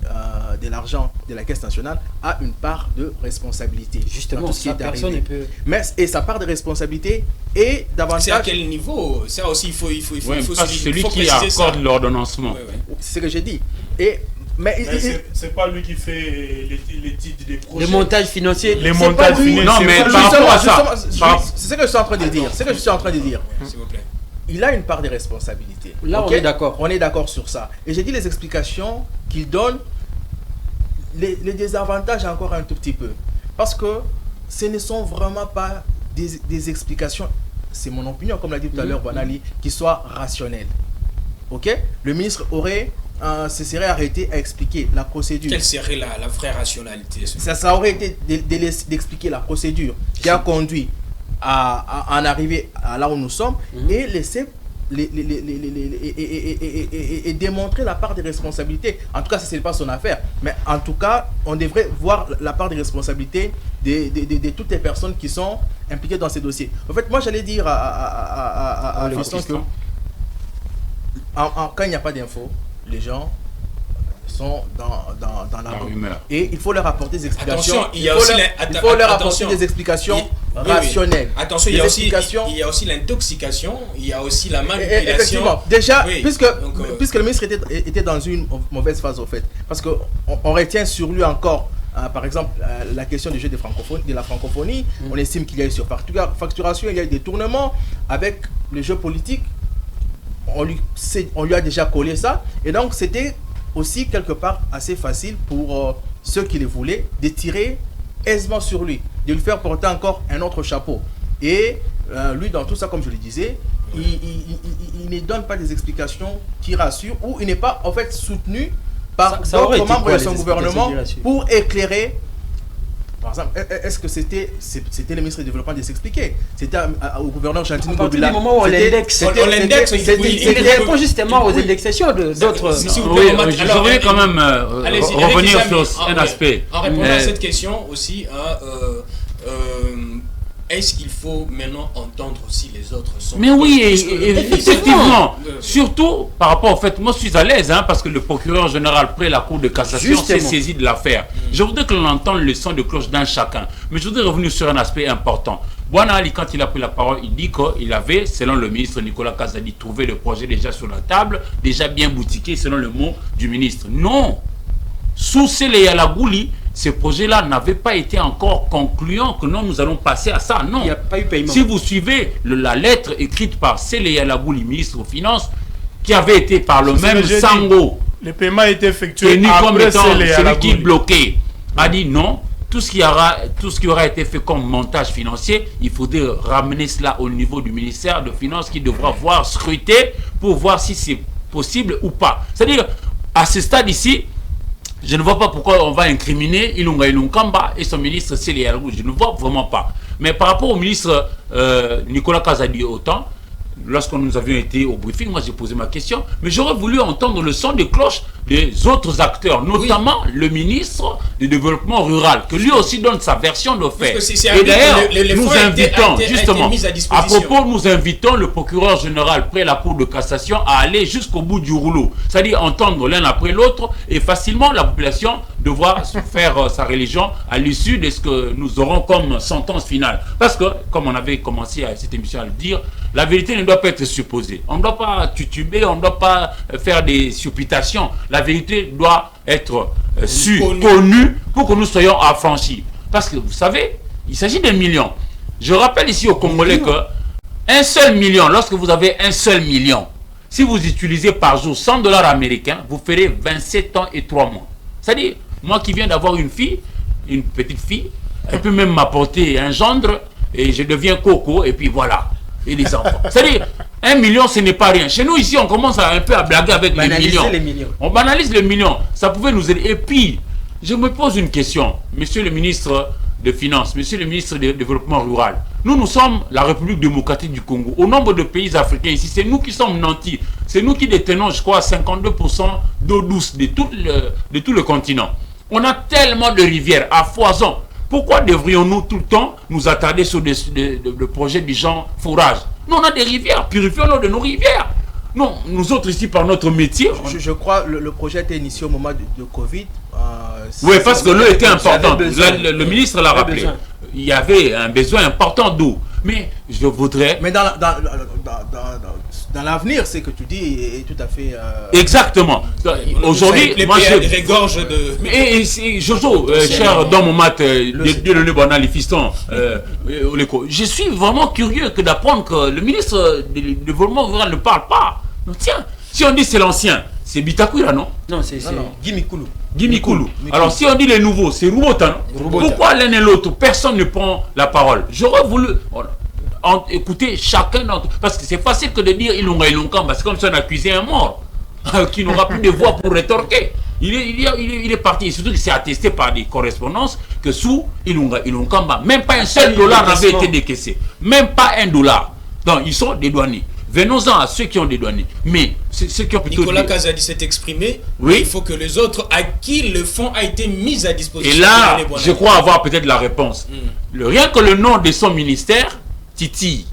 de l'argent de la Caisse nationale, a une part de responsabilité. Justement, tout ce qui est personne ne peut... Mais, et sa part de responsabilité est davantage... C'est à quel niveau? Ça aussi, il faut celui qui accorde l'ordonnancement. C'est ce que j'ai dit. Mais c'est pas lui qui fait l'étude des projets. Les montages financiers. Les montages financiers. Non, mais par rapport à ça... C'est ce que je suis en train de dire. C'est ce que je suis en train de dire. S'il vous plaît. Il a une part de responsabilité. Là, okay? On est d'accord. On est d'accord sur ça. Et j'ai dit les explications qu'il donne, les désavantages encore un tout petit peu. Parce que ce ne sont vraiment pas des explications, c'est mon opinion, comme l'a dit tout à l'heure Banali, qui soient rationnelles. Ok? Le ministre se serait arrêté à expliquer la procédure. Quelle serait la vraie rationalité? Ça aurait été d'expliquer la procédure qui a conduit à en arriver à là où nous sommes et laisser et démontrer la part des responsabilités. En tout cas, ça c'est pas son affaire, mais en tout cas on devrait voir la part des responsabilités de toutes les personnes qui sont impliquées dans ces dossiers. En fait, moi j'allais dire à Fiston que quand il n'y a pas d'infos, les gens sont dans la rumeur. Et il faut leur apporter des explications. Attention, il faut leur apporter des explications rationnelles. Oui. Attention, il y a aussi l'intoxication, il y a aussi la manipulation. Effectivement. Déjà, puisque le ministre était dans une mauvaise phase au fait, parce qu'on retient sur lui encore, par exemple, la question du jeu de la francophonie, on estime qu'il y a eu surfacturation, il y a eu des tournements avec le jeu politique, on lui a déjà collé ça, et donc c'était aussi quelque part assez facile pour ceux qui le voulaient de tirer aisément sur lui, de lui faire porter encore un autre chapeau. Et lui, dans tout ça, comme je le disais, il ne donne pas des explications qui rassurent, ou il n'est pas en fait soutenu par d'autres membres de son gouvernement pour éclairer. Par exemple, est-ce que c'était le ministre du Développement de s'expliquer? C'était au gouverneur Chantine Gobila. À partir du moment où on l'indexe, il répond justement aux indexations d'autres. Je voudrais quand même revenir sur un aspect. En répondant à cette question aussi, est-ce qu'il faut maintenant entendre aussi les autres sons? Mais oui, effectivement. Surtout par rapport au fait, moi je suis à l'aise, parce que le procureur général près la Cour de cassation s'est saisi de l'affaire. Je voudrais que l'on entende le son de cloche d'un chacun. Mais je voudrais revenir sur un aspect important. Bwana Ali, quand il a pris la parole, il dit qu'il avait, selon le ministre Nicolas Kazadi, trouvé le projet déjà sur la table, déjà bien boutiqué, selon le mot du ministre. Non. Sous Sele Yalagouli, ce projet-là n'avait pas été encore concluant que non, nous allons passer à ça. Non. Il n'y a pas eu paiement. Si vous suivez la lettre écrite par Sele Yalagouli, ministre aux Finances, qui avait été par le même Sango Le paiement a été effectué tenu comme après étant Sélé celui qui Yalagouli. bloquait, a dit non. Tout ce qui aura été fait comme montage financier, il faudrait ramener cela au niveau du ministère de Finances qui devra voir, scruter pour voir si c'est possible ou pas. C'est-à-dire, à ce stade ici, je ne vois pas pourquoi on va incriminer Ilunga Ilunkamba et son ministre Sélé Yalagouli. Je ne vois vraiment pas. Mais par rapport au ministre Nicolas Kazadi autant, lorsque nous avions été au briefing, moi j'ai posé ma question, mais j'aurais voulu entendre le son de cloche des autres acteurs, notamment le ministre du développement rural, que lui aussi donne sa version de fait. Et d'ailleurs, nous invitons, justement, à propos, nous invitons le procureur général près la Cour de cassation à aller jusqu'au bout du rouleau, c'est-à-dire entendre l'un après l'autre et facilement la population devoir faire sa religion à l'issue de ce que nous aurons comme sentence finale. Parce que, comme on avait commencé à cette émission à le dire, la vérité ne doit pas être supposée. On ne doit pas tutuber, on ne doit pas faire des supputations. La vérité doit être connue pour que nous soyons affranchis. Parce que, vous savez, il s'agit de millions. Je rappelle ici aux Congolais que un seul million, lorsque vous avez un seul million, si vous utilisez par jour 100 $ américains, vous ferez 27 ans et 3 mois. C'est-à-dire, moi qui viens d'avoir une fille, une petite fille, elle peut même m'apporter un gendre et je deviens coco et puis voilà. Et les enfants. C'est-à-dire, 1 million, ce n'est pas rien. Chez nous, ici, on commence un peu à blaguer avec les millions. On banalise les millions. Ça pouvait nous aider. Et puis, je me pose une question. Monsieur le ministre de Finances, monsieur le ministre du Développement rural, nous sommes la République démocratique du Congo. Au nombre de pays africains ici, c'est nous qui sommes nantis. C'est nous qui détenons, je crois, 52% d'eau douce de tout le continent. On a tellement de rivières à foison. Pourquoi devrions-nous tout le temps nous attarder sur des projets du genre forage? Nous, on a des rivières, purifions l'eau de nos rivières. Non, nous autres ici, par notre métier... Je crois que le projet était initié au moment de Covid. Oui, parce que l'eau était importante. Le ministre l'a rappelé. Il y avait un besoin important d'eau. Mais je voudrais... Mais dans l'avenir, c'est que tu dis est tout à fait... Exactement. Aujourd'hui, moi je... régorge de... Mais Jojo, cher dans mon mat, le fiston, je suis vraiment curieux que d'apprendre que le ministre du développement rural ne parle pas. Non, tiens, si on dit c'est l'ancien, c'est Bitakwira, non? Non, c'est Gimikulu. Gimikulu. Alors si on dit les nouveaux, c'est Rubota, non? Pourquoi l'un et l'autre, personne ne prend la parole? J'aurais voulu... écoutez chacun d'entre eux. Parce que c'est facile que de dire Ilunga Ilunkamba, c'est comme si on accusait un mort qui n'aura plus de voix pour rétorquer. Il est parti, et surtout que c'est attesté par des correspondances que sous Ilunga Ilunkamba, même pas un seul dollar n'avait été décaissé. Même pas $1. Donc ils sont dédouanés. Venons-en à ceux qui ont dédouané. Mais ceux qui ont plutôt... Nicolas Kazadi s'est exprimé. Oui. Il faut que les autres à qui le fonds a été mis à disposition. Et là, je crois avoir peut-être la réponse. Rien que le nom de son ministère, Titi,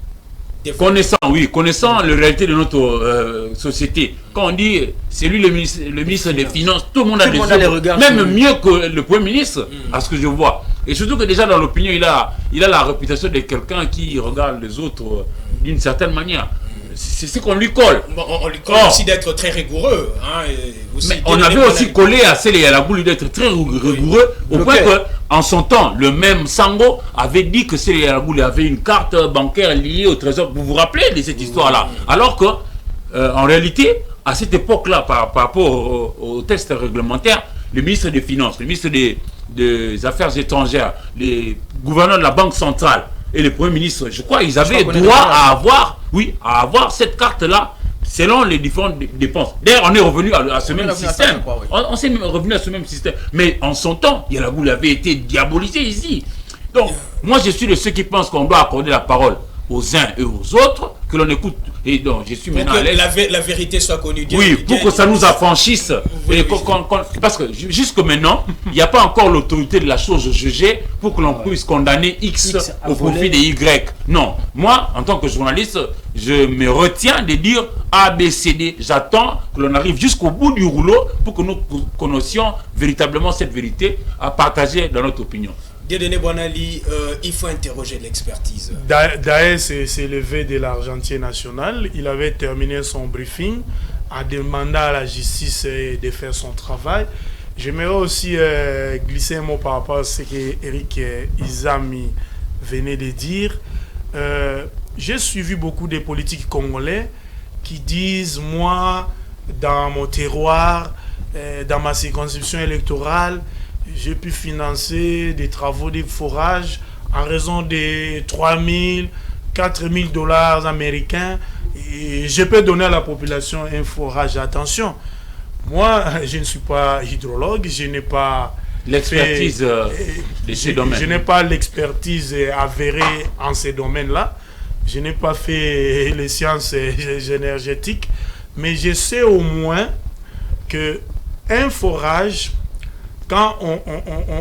connaissant la réalité de notre société. Quand on dit c'est lui le ministre des Finances, tout le monde a des regards, même mieux que le Premier ministre, à ce que je vois. Et surtout que déjà dans l'opinion, il a la réputation de quelqu'un qui regarde les autres d'une certaine manière. C'est ce qu'on lui colle. Bon, on lui colle aussi d'être très rigoureux. Hein, mais on avait aussi collé à Sélé Yalagouli d'être très rigoureux, au point que, en son temps, le même Sango avait dit que Sélé Yalagouli avait une carte bancaire liée au trésor. Vous vous rappelez de cette histoire-là? Alors que, en réalité, à cette époque-là, par rapport au texte réglementaire, le ministre des Finances, le ministre des Affaires étrangères, les gouverneurs de la Banque centrale et le Premier ministre, je crois, ils avaient droit à avoir cette carte-là selon les différentes dépenses. D'ailleurs, on est revenu à ce même système. On s'est revenu à ce même système. Mais en son temps, Yalagouli avait été diabolisé ici. Donc, moi, je suis de ceux qui pensent qu'on doit accorder la parole aux uns et aux autres, que l'on écoute. Et donc, je suis maintenant à l'aise. La vérité soit connue. Oui, pour que ça nous affranchisse. Parce que jusque maintenant, il n'y a pas encore l'autorité de la chose jugée pour que l'on puisse condamner X au profit de Y. Non, moi, en tant que journaliste, je me retiens de dire A, B, C, D. J'attends que l'on arrive jusqu'au bout du rouleau pour que nous connaissions véritablement cette vérité à partager dans notre opinion. Dieudonné Boinali, il faut interroger l'expertise. Dae s'est levé de l'Argentier national. Il avait terminé son briefing en demandant à la justice de faire son travail. J'aimerais aussi glisser un mot par rapport à ce que Eric Izami venait de dire. J'ai suivi beaucoup de politiques congolais qui disent, moi, dans mon terroir, dans ma circonscription électorale, j'ai pu financer des travaux de forage en raison de 3 000, 4 000 dollars américains. Et je peux donner à la population un forage. Attention, moi, je ne suis pas hydrologue, je n'ai pas l'expertise de ces domaines. Je n'ai pas l'expertise avérée en ces domaines-là. Je n'ai pas fait les sciences énergétiques, mais je sais au moins que un forage, quand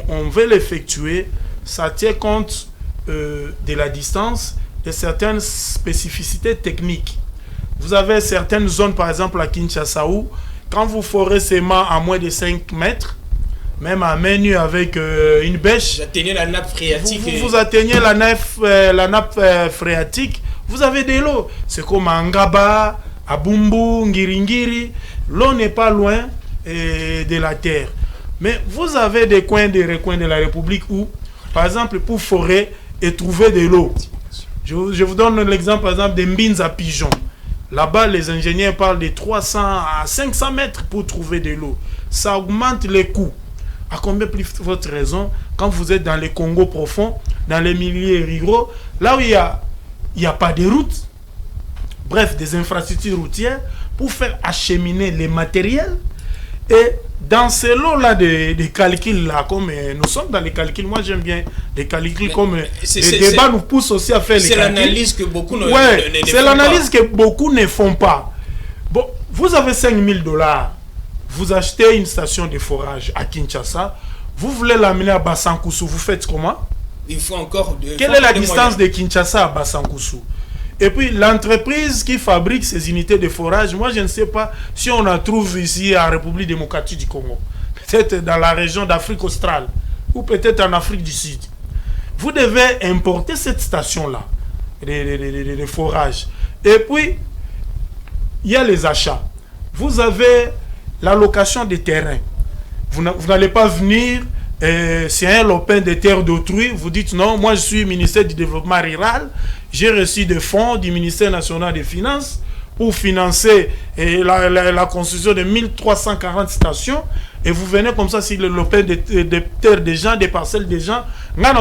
on veut l'effectuer, ça tient compte de la distance, de certaines spécificités techniques. Vous avez certaines zones, par exemple à Kinshasa, où quand vous forez seulement à moins de 5 mètres, même à main nue avec une bêche, vous atteignez la nappe phréatique. Vous atteignez la nappe phréatique, vous avez de l'eau. C'est comme à Ngaba, à Bumbu, Ngiringiri, l'eau n'est pas loin de la terre. Mais vous avez des recoins de la République où, par exemple, pour forer et trouver de l'eau. Je vous donne l'exemple, par exemple, des mines à pigeons. Là-bas, les ingénieurs parlent de 300 à 500 mètres pour trouver de l'eau. Ça augmente les coûts. À combien plus votre raison quand vous êtes dans les Congo profonds, dans les milieux ruraux, là où il n'y a pas de route, bref, des infrastructures routières, pour faire acheminer les matériels. Et dans ces lots-là des calculs, là, comme nous sommes dans les calculs, moi j'aime bien les calculs, comme les débats nous poussent aussi à faire les calculs. C'est l'analyse que beaucoup ne font pas. C'est l'analyse que beaucoup ne font pas. Bon, vous avez 5 000 dollars, vous achetez une station de forage à Kinshasa, vous voulez l'amener à Bassankusu, vous faites comment? Il faut encore Quelle est la distance de Kinshasa à Bassankusu? Et puis l'entreprise qui fabrique ces unités de forage, moi je ne sais pas si on la trouve ici en République démocratique du Congo. Peut-être dans la région d'Afrique australe ou peut-être en Afrique du Sud. Vous devez importer cette station-là, de forage. Et puis, il y a les achats. Vous avez la location des terrains. Vous n'allez pas venir, c'est un lopin de terre d'autrui, vous dites non, moi je suis ministère du développement rural, j'ai reçu des fonds du ministère national des finances pour financer la construction de 1340 stations, et vous venez comme ça sur le lopin de terre des gens, des parcelles des gens, non,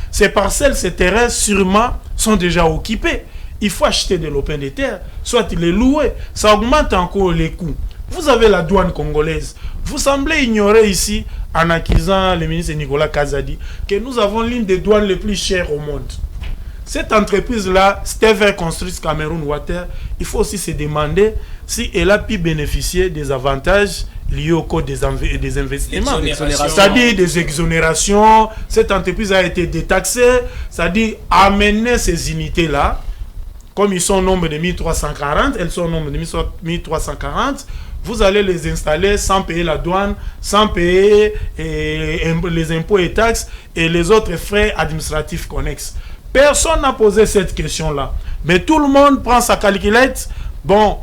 ces parcelles, ces terrains sûrement sont déjà occupés. Il faut acheter des lopins de terre, soit les louer, ça augmente encore les coûts. Vous avez la douane congolaise. Vous semblez ignorer ici, en accusant le ministre Nicolas Kazadi, que nous avons l'une des douanes les plus chères au monde. Cette entreprise-là, Stever Construct Cameroon Water, il faut aussi se demander si elle a pu bénéficier des avantages liés au code des investissements. C'est-à-dire des exonérations. Cette entreprise a été détaxée. C'est-à-dire amener ces unités-là, comme ils sont au nombre de 1340, elles sont au nombre de 1340, vous allez les installer sans payer la douane, sans payer les impôts et taxes et les autres frais administratifs connexes. Personne n'a posé cette question-là. Mais tout le monde prend sa calculette. Bon,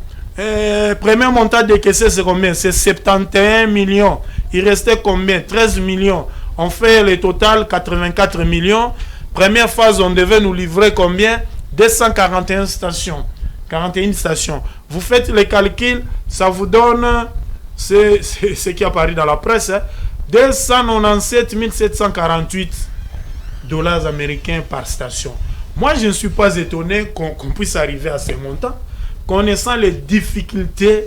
premier montant décaissé, c'est combien? C'est 71 millions. Il restait combien? 13 millions. On fait le total 84 millions. Première phase, on devait nous livrer combien? 241 stations. 41 stations. Vous faites les calculs, ça vous donne, c'est ce qui apparaît dans la presse, hein, 297 748 dollars américains par station. Moi, je ne suis pas étonné qu'on puisse arriver à ces montants, connaissant les difficultés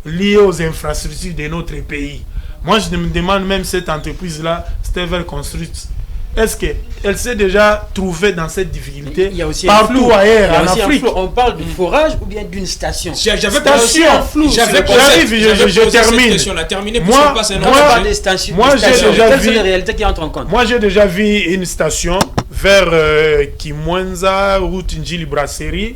liées aux infrastructures de notre pays. Moi, je me demande même cette entreprise-là, Stever Construct, est-ce qu'elle s'est déjà trouvée dans cette difficulté partout ailleurs en Afrique? On parle de forage ou bien d'une station? J'avais posé un flou. Je termine. Moi, j'ai déjà vu une station vers Kimwenza, route Njili Brasserie,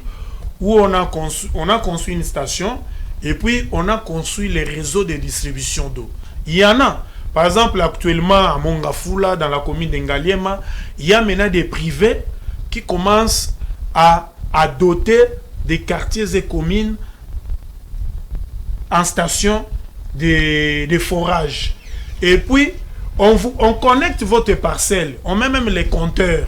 où on a construit une station et puis on a construit les réseaux de distribution d'eau. Il y en a. Par exemple, actuellement, à Mongafula, dans la commune d'Engaliema, il y a maintenant des privés qui commencent à doter des quartiers et communes en station de forage. Et puis, on connecte votre parcelle, on met même les compteurs.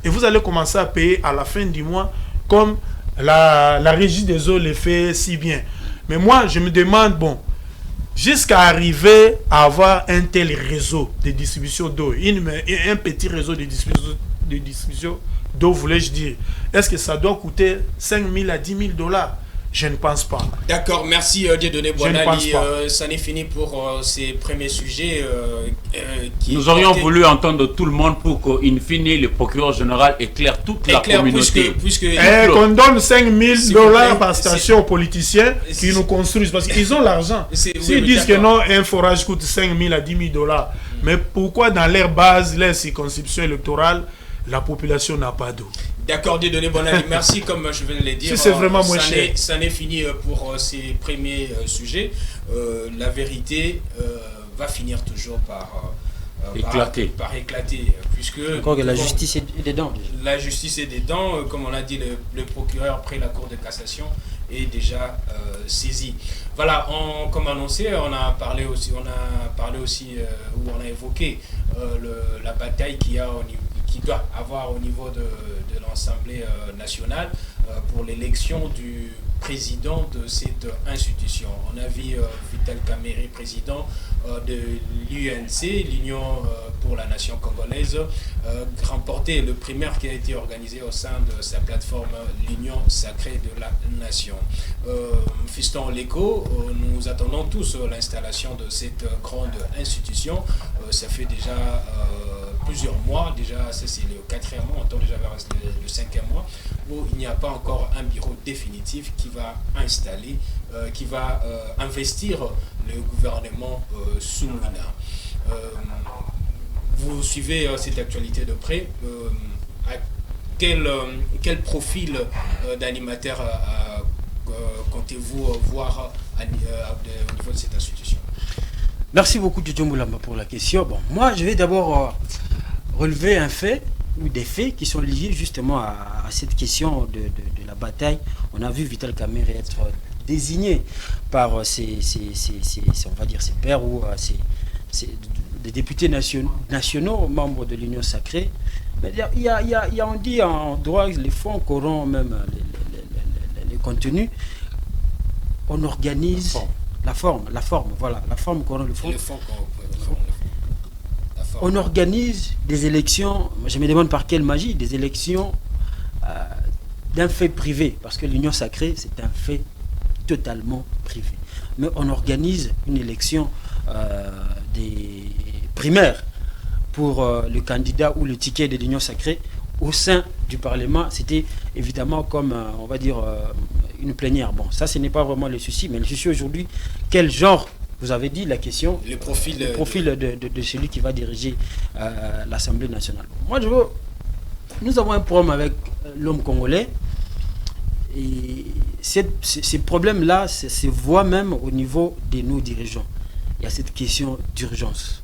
Et vous allez commencer à payer à la fin du mois, comme la régie des eaux le fait si bien. Mais moi, je me demande, bon, jusqu'à arriver à avoir un tel réseau de distribution d'eau, un petit réseau de distribution d'eau, voulais-je dire, est-ce que ça doit coûter 5 000 à 10 000 $? Je ne pense pas. D'accord, merci Dieudonné Boinali. Ça n'est fini pour ces premiers sujets. Nous aurions voulu entendre tout le monde pour qu'in fine, le procureur général éclaire toute la communauté. Qu'on donne 5 000 $ par station aux politiciens qui nous construisent, parce qu'ils ont l'argent. S'ils disent que non, un forage coûte 5 000 à 10 000 $, mais pourquoi dans leur base, leur circonscription électorale, la population n'a pas d'eau? D'accord, Dieudonné Boinali, merci. Comme je viens de le dire, c'est vraiment moins cher. Ça n'est fini pour ces premiers sujets. La vérité va finir toujours par éclater, puisque encore que la justice est dedans. La justice est dedans, comme on l'a dit, le procureur après la Cour de cassation est déjà saisi. Voilà, comme annoncé, on a parlé aussi, ou on a évoqué la bataille qui doit avoir au niveau de l'Assemblée nationale pour l'élection du président de cette institution. On a vu Vital Kamerhe, président de l'UNC, l'Union pour la Nation congolaise, remporter le primaire qui a été organisé au sein de sa plateforme l'Union sacrée de la Nation. Fiston Leko, nous attendons tous l'installation de cette grande institution. Ça fait déjà plusieurs mois, déjà c'est le 4e mois, on tend déjà vers le 5e mois, où il n'y a pas encore un bureau définitif qui va installer, qui va investir le gouvernement Soumouna. Vous suivez cette actualité de près. Quel profil d'animateur comptez-vous voir au niveau de cette institution? Merci beaucoup Jojo Moulamba pour la question. Bon, moi je vais d'abord relever un fait ou des faits qui sont liés justement à cette question de la bataille. On a vu Vital Kamerhe être désigné par ses pairs ou des députés nationaux membres de l'Union sacrée. Mais il y a, on dit en droit, les fonds corrompent même les contenus. On organise la forme corrompt le fond. On organise des élections, je me demande par quelle magie, des élections d'un fait privé, parce que l'Union sacrée, c'est un fait totalement privé. Mais on organise une élection des primaires pour le candidat ou le ticket de l'Union sacrée au sein du Parlement. C'était évidemment comme, on va dire, une plénière. Bon, ça, ce n'est pas vraiment le souci, mais le souci aujourd'hui, quel genre, vous avez dit la question, le profil de celui qui va diriger l'Assemblée nationale. Moi, nous avons un problème avec l'homme congolais, et ces problèmes-là se voient même au niveau de nos dirigeants. Il y a cette question d'urgence.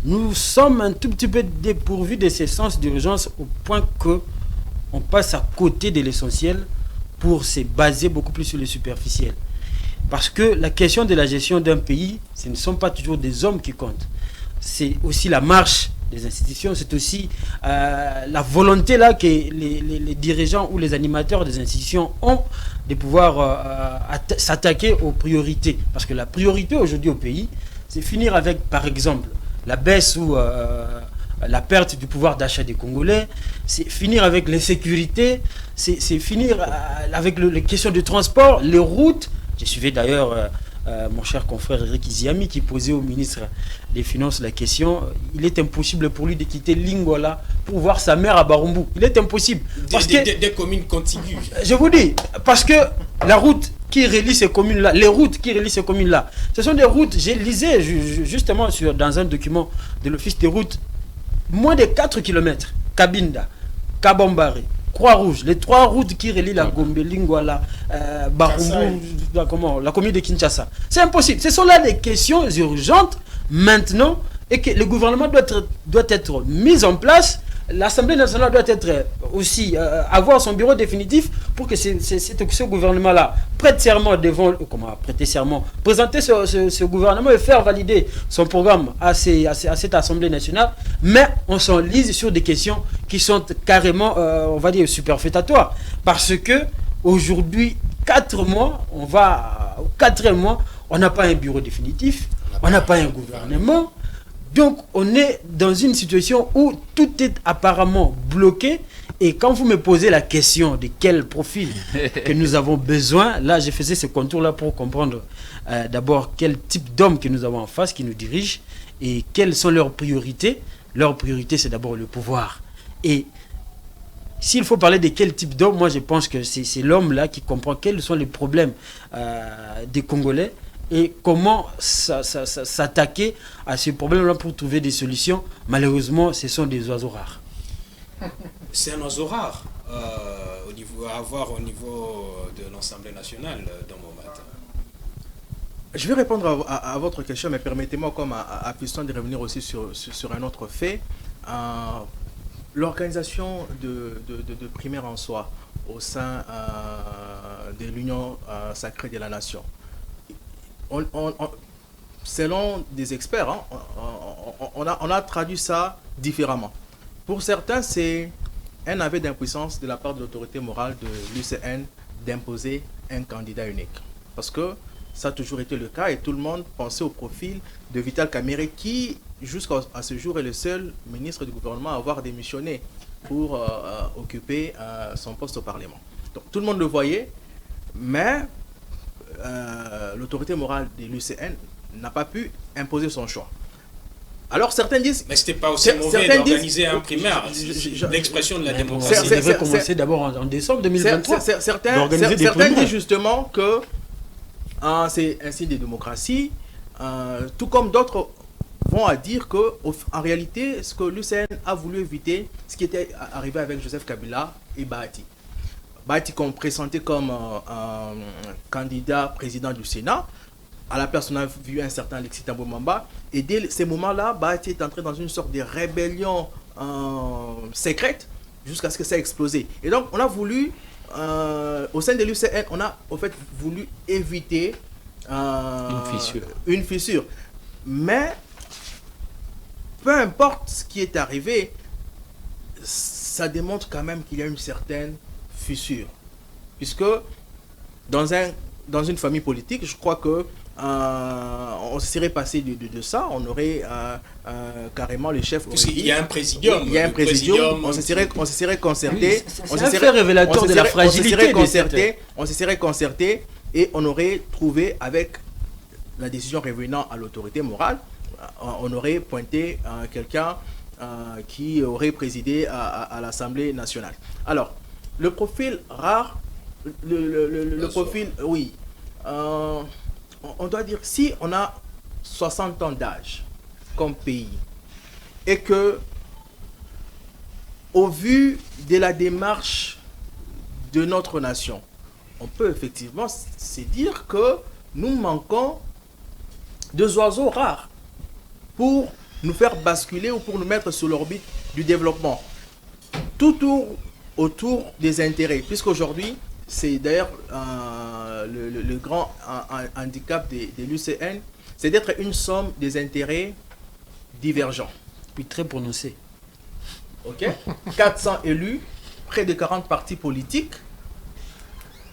Nous sommes un tout petit peu dépourvus de ce sens d'urgence au point que on passe à côté de l'essentiel pour se baser beaucoup plus sur le superficiel. Parce que la question de la gestion d'un pays, ce ne sont pas toujours des hommes qui comptent. C'est aussi la marche des institutions, c'est aussi la volonté là que les dirigeants ou les animateurs des institutions ont de pouvoir s'attaquer aux priorités. Parce que la priorité aujourd'hui au pays, c'est finir avec, par exemple, la baisse ou la perte du pouvoir d'achat des Congolais, c'est finir avec l'insécurité, c'est finir avec les questions de transport, les routes. J'ai suivi d'ailleurs mon cher confrère Eric Iziami qui posait au ministre des Finances la question. Il est impossible pour lui de quitter Lingwala pour voir sa mère à Barumbu. Il est impossible. Parce que des communes contiguës. Je vous dis, parce que la route qui relie ces communes-là, les routes qui relient ces communes-là, ce sont des routes, j'ai lisé justement dans un document de l'Office des routes, moins de 4 km, Kabinda, Kabambare, Croix-Rouge, les 3 routes qui relient la Gombe, Lingwala, Barumbu, la commune de Kinshasa. C'est impossible. Ce sont là des questions urgentes maintenant et que le gouvernement doit être mis en place. L'Assemblée nationale doit être aussi avoir son bureau définitif pour que ce gouvernement-là prête serment présenter ce gouvernement et faire valider son programme à cette Assemblée nationale. Mais on s'enlise sur des questions qui sont carrément, on va dire, superfétatoires. Parce que aujourd'hui, 4 mois, on va au 4e mois, on n'a pas un bureau définitif, on n'a pas un gouvernement. Donc, on est dans une situation où tout est apparemment bloqué. Et quand vous me posez la question de quel profil que nous avons besoin, là, je faisais ce contour-là pour comprendre d'abord quel type d'homme que nous avons en face qui nous dirige et quelles sont leurs priorités. Leur priorité, c'est d'abord le pouvoir. Et s'il faut parler de quel type d'homme, moi, je pense que c'est l'homme-là qui comprend quels sont les problèmes des Congolais et comment s'attaquer à ces problèmes-là pour trouver des solutions. Malheureusement, ce sont des oiseaux rares. C'est un oiseau rare à avoir au niveau de l'Assemblée nationale dans mon matin. Je vais répondre à votre question, mais permettez-moi, comme à Piston, de revenir aussi sur un autre fait. L'organisation de primaires en soi au sein de l'Union sacrée de la nation. Selon des experts, hein, on a traduit ça différemment. Pour certains, c'est un aveu d'impuissance de la part de l'autorité morale de l'UCN d'imposer un candidat unique. Parce que ça a toujours été le cas et tout le monde pensait au profil de Vital Kamerhe qui, jusqu'à ce jour, est le seul ministre du gouvernement à avoir démissionné pour occuper son poste au Parlement. Donc tout le monde le voyait, mais l'autorité morale de l'UCN n'a pas pu imposer son choix. Alors certains disent... Mais c'était pas aussi mauvais d'organiser un primaire. L'expression de la démocratie. Il devrait commencer d'abord en décembre 2023. Certains disent justement que c'est un signe de démocratie, tout comme d'autres vont à dire qu'en réalité, ce que l'UCN a voulu éviter, ce qui était arrivé avec Joseph Kabila et Bahati. Bahati qu'on présentait comme candidat président du Sénat. À la place, on a vu un certain Alexis Thabo Mbamba. Et dès ces moments-là, Bahati est entré dans une sorte de rébellion secrète jusqu'à ce que ça ait explosé. Et donc, on a voulu, au sein de l'UCN, on a en fait voulu éviter une fissure. Mais, peu importe ce qui est arrivé, ça démontre quand même qu'il y a une certaine fissure. Puisque, dans une famille politique, je crois que on se serait passé de ça, on aurait carrément le chef. Puisqu'il y a un présidium. Il y a un présidium, on se serait concerté. C'est un fait révélateur de la fragilité. On se serait concerté et on aurait trouvé, avec la décision revenant à l'autorité morale, on aurait pointé quelqu'un qui aurait présidé à l'Assemblée nationale. Alors, le profil rare, le profil, oui. On doit dire, si on a 60 ans d'âge comme pays et que, au vu de la démarche de notre nation, on peut effectivement se dire que nous manquons deux oiseaux rares pour nous faire basculer ou pour nous mettre sur l'orbite du développement. Tout autour des intérêts, puisqu'aujourd'hui, c'est d'ailleurs le grand handicap de l'UCN, c'est d'être une somme des intérêts divergents. Puis très prononcé. Ok. 400 élus, près de 40 partis politiques.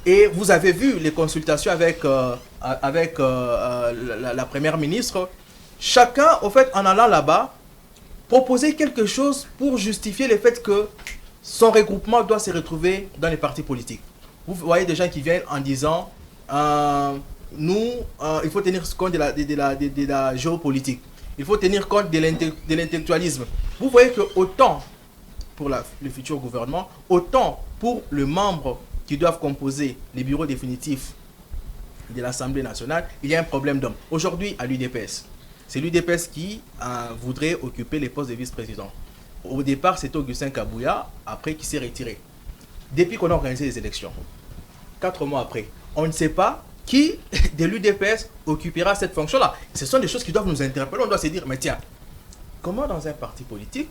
Et vous avez vu les consultations avec la première ministre. Chacun, au fait, en allant là-bas, proposait quelque chose pour justifier le fait que son regroupement doit se retrouver dans les partis politiques. Vous voyez des gens qui viennent en disant il faut tenir compte de la géopolitique. Il faut tenir compte de l'intellectualisme. Vous voyez que autant pour le futur gouvernement, autant pour les membres qui doivent composer les bureaux définitifs de l'Assemblée nationale, il y a un problème d'homme. Aujourd'hui, à l'UDPS, c'est l'UDPS qui voudrait occuper les postes de vice-président. Au départ, c'était Augustin Kabouya, après qui s'est retiré. Depuis qu'on a organisé les élections, 4 mois après, on ne sait pas qui de l'UDPS occupera cette fonction-là. Ce sont des choses qui doivent nous interpeller. On doit se dire, mais tiens, comment dans un parti politique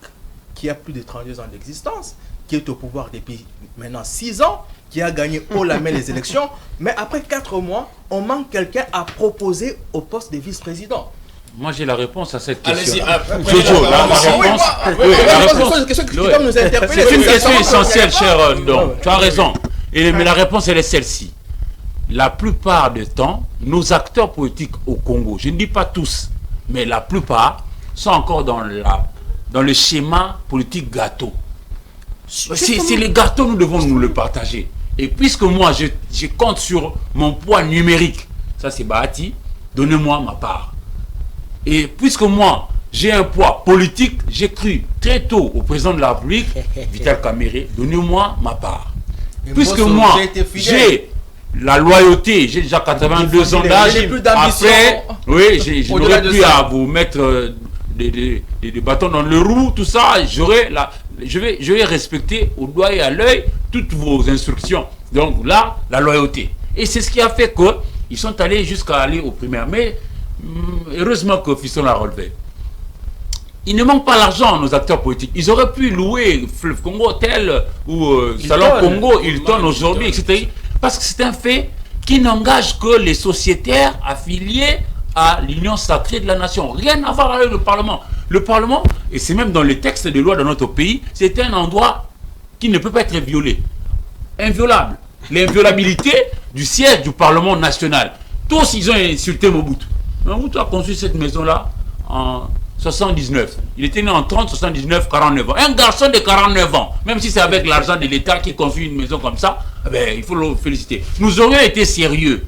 qui a plus de 32 ans d'existence, qui est au pouvoir depuis maintenant 6 ans, qui a gagné haut la main les élections, mais après 4 mois, on manque quelqu'un à proposer au poste de vice-président. Moi, j'ai la réponse à cette question. Allez-y, Jojo, la réponse. C'est une question essentielle, cher Don. Tu as raison. Mais la réponse, elle est celle-ci. la plupart du temps, nos acteurs politiques au Congo, je ne dis pas tous, mais la plupart, sont encore dans le schéma politique gâteau. C'est les gâteaux, nous devons nous le partager. Et puisque moi, je compte sur mon poids numérique, ça c'est Bahati, donnez-moi ma part. Et puisque moi, j'ai un poids politique, j'ai cru très tôt au président de la République, Vital Kamerhe, donnez-moi ma part. Puisque moi, j'ai la loyauté, j'ai déjà 82 ans d'âge, après, oui, je n'aurais plus à vous mettre des bâtons dans le roue, tout ça, je vais respecter au doigt et à l'œil toutes vos instructions. Donc là, la loyauté. Et c'est ce qui a fait qu'ils sont allés jusqu'à aller au primaire. Mais heureusement que Fiston l'a relevé. Il ne manque pas l'argent, nos acteurs politiques. Ils auraient pu louer Fleuve Congo Hotel ou Salon Congo, Hilton aujourd'hui, etc. Parce que c'est un fait qui n'engage que les sociétaires affiliés à l'union sacrée de la nation. Rien à voir avec le Parlement. Le Parlement, et c'est même dans les textes de loi de notre pays, c'est un endroit qui ne peut pas être violé. Inviolable. L'inviolabilité du siège du Parlement national. Tous, ils ont insulté Mobutu. Mobutu a construit cette maison-là en 79. Il était né en 30, 79, 49 ans. Un garçon de 49 ans, même si c'est avec l'argent de l'État qui construit une maison comme ça, il faut le féliciter. Nous aurions été sérieux.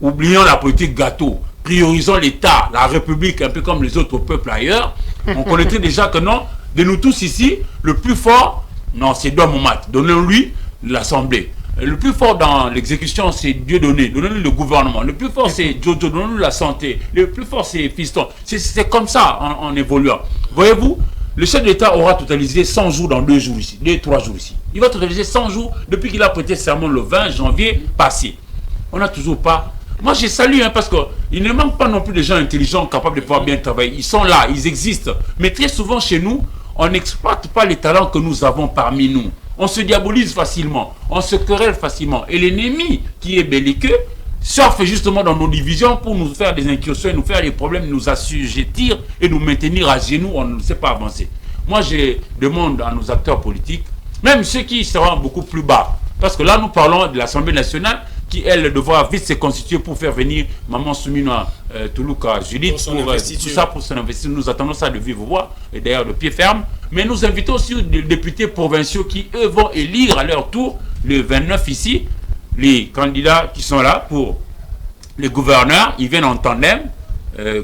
Oublions la politique gâteau. Priorisons l'État, la République, un peu comme les autres peuples ailleurs. On connaîtrait déjà que non, de nous tous ici, le plus fort, non, c'est Douamomat. Donnons-lui l'Assemblée. Le plus fort dans l'exécution, c'est Dieudonné. Donnons-lui le gouvernement. Le plus fort, c'est Jojo. Donnons-lui la santé. Le plus fort, c'est Fiston. C'est comme ça en évoluant. Voyez-vous, le chef de l'État aura totalisé 100 jours dans 2 jours ici, 3 jours ici. Il va totaliser 100 jours depuis qu'il a prêté serment le 20 janvier passé. On n'a toujours pas... Moi, je salue, parce qu'il ne manque pas non plus de gens intelligents, capables de pouvoir bien travailler. Ils sont là, ils existent. Mais très souvent, chez nous, on n'exploite pas les talents que nous avons parmi nous. On se diabolise facilement, on se querelle facilement. Et l'ennemi qui est belliqueux surfe justement dans nos divisions pour nous faire des incursions, nous faire des problèmes, nous assujettir et nous maintenir à genoux, on ne sait pas avancer. Moi, je demande à nos acteurs politiques, même ceux qui seront beaucoup plus bas, parce que là, nous parlons de l'Assemblée nationale, qui, elle, devra vite se constituer pour faire venir Maman Soumina Toulouka Judith, pour tout ça, pour son investiture. Nous attendons ça de vive voix, et d'ailleurs de pied ferme. Mais nous invitons aussi les députés provinciaux qui, eux, vont élire à leur tour, le 29 ici, les candidats qui sont là pour les gouverneurs. Ils viennent en tandem,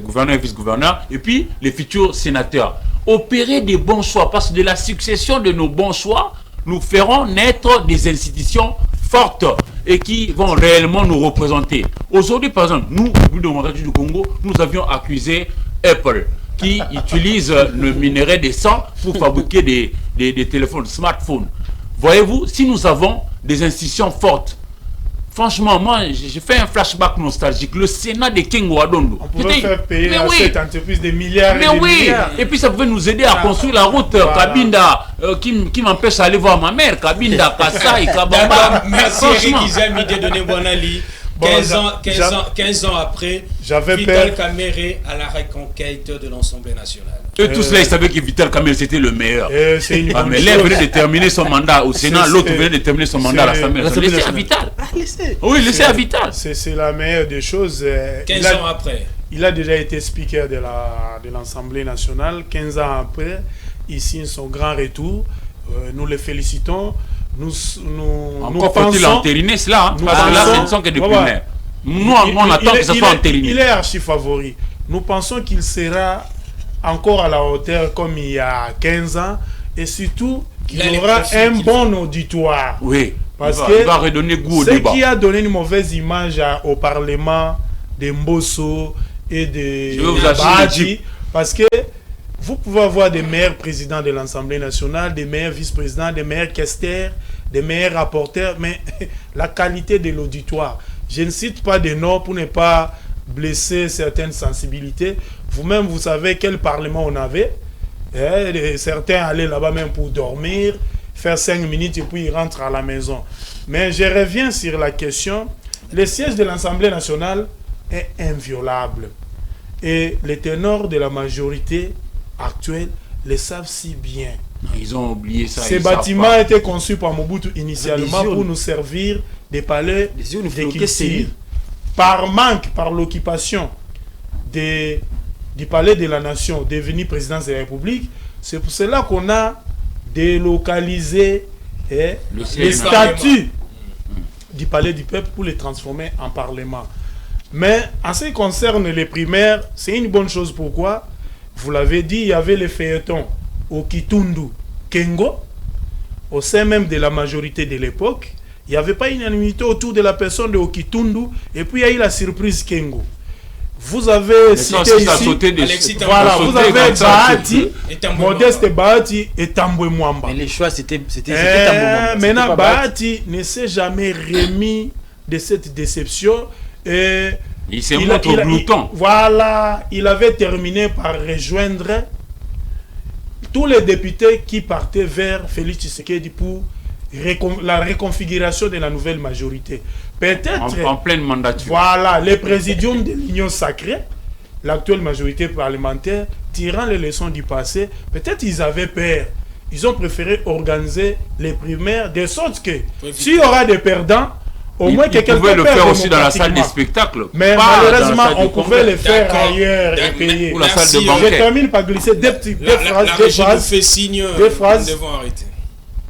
gouverneur et vice-gouverneur, et puis les futurs sénateurs. Opérer des bons choix, parce que de la succession de nos bons choix, nous ferons naître des institutions fortes et qui vont réellement nous représenter. Aujourd'hui, par exemple, nous, au démocratique du Congo, nous avions accusé Apple qui utilise le minerai des sangs pour fabriquer des téléphones, smartphones. Voyez-vous, si nous avons des institutions fortes, franchement, moi, j'ai fait un flashback nostalgique. Le Sénat de Kingo Adondo. On pouvait faire payer à cette entreprise des milliards et des milliards. Et puis ça pouvait nous aider à construire la route Kabinda, qui m'empêche d'aller voir ma mère. Kabinda, Kassai, Kabamba. Merci Eric Izami de donner Bonali. 15 ans après, Vital Kamerhe à la reconquête de l'Assemblée nationale. Eux tous là, ils savaient que Vital Kamerhe c'était le meilleur. Mais l'un venait de terminer son mandat au Sénat, l'autre venait de terminer son mandat à l'Assemblée nationale. Laissez à Vital. Oui, laissez à Vital. C'est la meilleure des choses. 15 ans après. Il a déjà été speaker de l'Assemblée nationale. 15 ans après, ici, son grand retour. Nous le félicitons. Encore faut-il entériner cela, parce que là, ce ne sont que des primaires. Nous, on attend que ça soit entériné. Il est archi favori. Nous pensons qu'il sera encore à la hauteur comme il y a 15 ans, et surtout qu'il aura un bon auditoire. Oui, parce il va redonner goût au débat. Ce qui a donné une mauvaise image au Parlement de Mbosso et de Bahati, parce que vous pouvez avoir des meilleurs présidents de l'Assemblée nationale, des meilleurs vice-présidents, des meilleurs questeurs, des meilleurs rapporteurs, mais la qualité de l'auditoire. Je ne cite pas des noms pour ne pas blesser certaines sensibilités. Vous-même, vous savez quel parlement on avait. Certains allaient là-bas même pour dormir, faire 5 minutes et puis ils rentrent à la maison. Mais je reviens sur la question. Le siège de l'Assemblée nationale est inviolable. Et les ténors de la majorité actuelle le savent si bien. Ils ont oublié ça. Ces bâtiments étaient conçus par Mobutu initialement pour nous servir des palais de culture. Par manque, par l'occupation du palais de la nation, devenu présidence de la République, c'est pour cela qu'on a délocalisé les statuts du palais du peuple pour les transformer en parlement. Mais en ce qui concerne les primaires, c'est une bonne chose. Pourquoi? Vous l'avez dit, il y avait les feuilletons au Kitundu Kengo, au sein même de la majorité de l'époque. Il n'y avait pas une unanimité autour de la personne de Okitundu, et puis il y a eu la surprise Kengo. Vous avez cité ici, voilà, vous avez Bahati, Modeste Bahati et Tambwe Mwamba. Mais les choix c'était Tambwe Mwamba. Maintenant, Bahati ne s'est jamais remis de cette déception. Et il s'est montré glouton. Voilà, il avait terminé par rejoindre tous les députés qui partaient vers Félix Tshisekedi pour la reconfiguration de la nouvelle majorité. Peut-être en pleine mandature. Voilà, les présidiums de l'Union sacrée, l'actuelle majorité parlementaire, tirant les leçons du passé, peut-être ils avaient peur. Ils ont préféré organiser les primaires de sorte que s'il y aura des perdants, au moins quelqu'un pouvait le faire aussi dans la salle des spectacles. Mais malheureusement, on pouvait le faire ailleurs et payer. Ou la salle de banquet. Je termine par glisser deux phrases.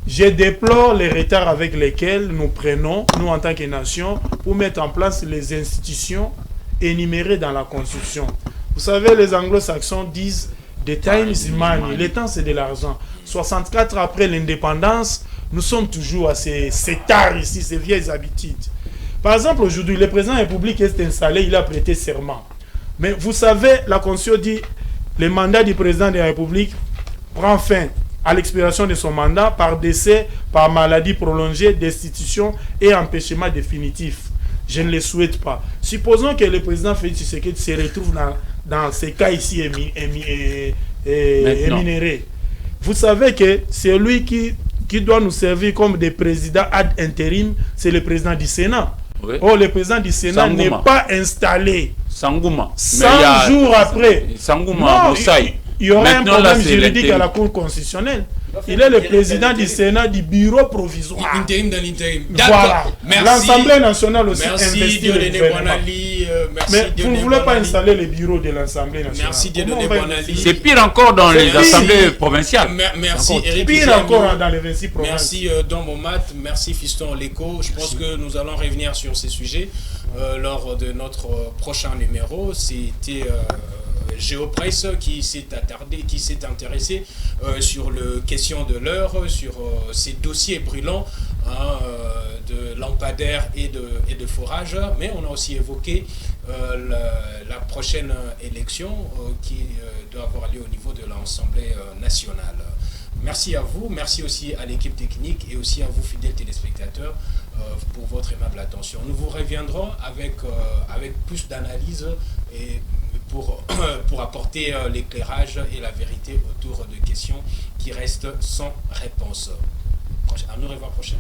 Je déplore les retards avec lesquels nous prenons, nous en tant que nation, pour mettre en place les institutions énumérées dans la Constitution. Vous savez, les anglo-saxons disent « the time is money », le temps c'est de l'argent. 64 après l'indépendance, nous sommes toujours à ces tares ici, ces vieilles habitudes. Par exemple, aujourd'hui, le président de la République est installé, il a prêté serment. Mais vous savez, la Constitution dit le mandat du président de la République prend fin à l'expiration de son mandat par décès, par maladie prolongée, destitution et empêchement définitif. Je ne le souhaite pas. Supposons que le président Félix Tshisekedi se retrouve dans ces cas ici éminérés. Vous savez que c'est lui qui doit nous servir comme des présidents ad intérim, c'est le président du Sénat. Oui. Oh, le président du Sénat n'est pas installé. Sangouma. 100 jours après. Sangouma, il y aura un problème juridique à la Cour constitutionnelle. Il est le président du Sénat du bureau provisoire. Intérim dans l'intérim. Voilà. L'Assemblée nationale aussi investit le gouvernement. Mais vous ne voulez pas installer le bureau de l'Assemblée nationale. Merci Dieudonné Bonali. C'est pire encore dans les assemblées provinciales. Merci Eric. Pire encore dans les 26 provinces. Merci Don Momat, merci Fiston Léco. Je pense que nous allons revenir sur ces sujets lors de notre prochain numéro. C'était Géopresse qui s'est intéressé sur les questions de l'heure, sur ces dossiers brûlants de lampadaires et de forages, mais on a aussi évoqué la prochaine élection qui doit avoir lieu au niveau de l'Assemblée nationale. Merci à vous, merci aussi à l'équipe technique et aussi à vous fidèles téléspectateurs pour votre aimable attention. Nous vous reviendrons avec plus d'analyse et pour apporter l'éclairage et la vérité autour de questions qui restent sans réponse. À nous revoir prochain.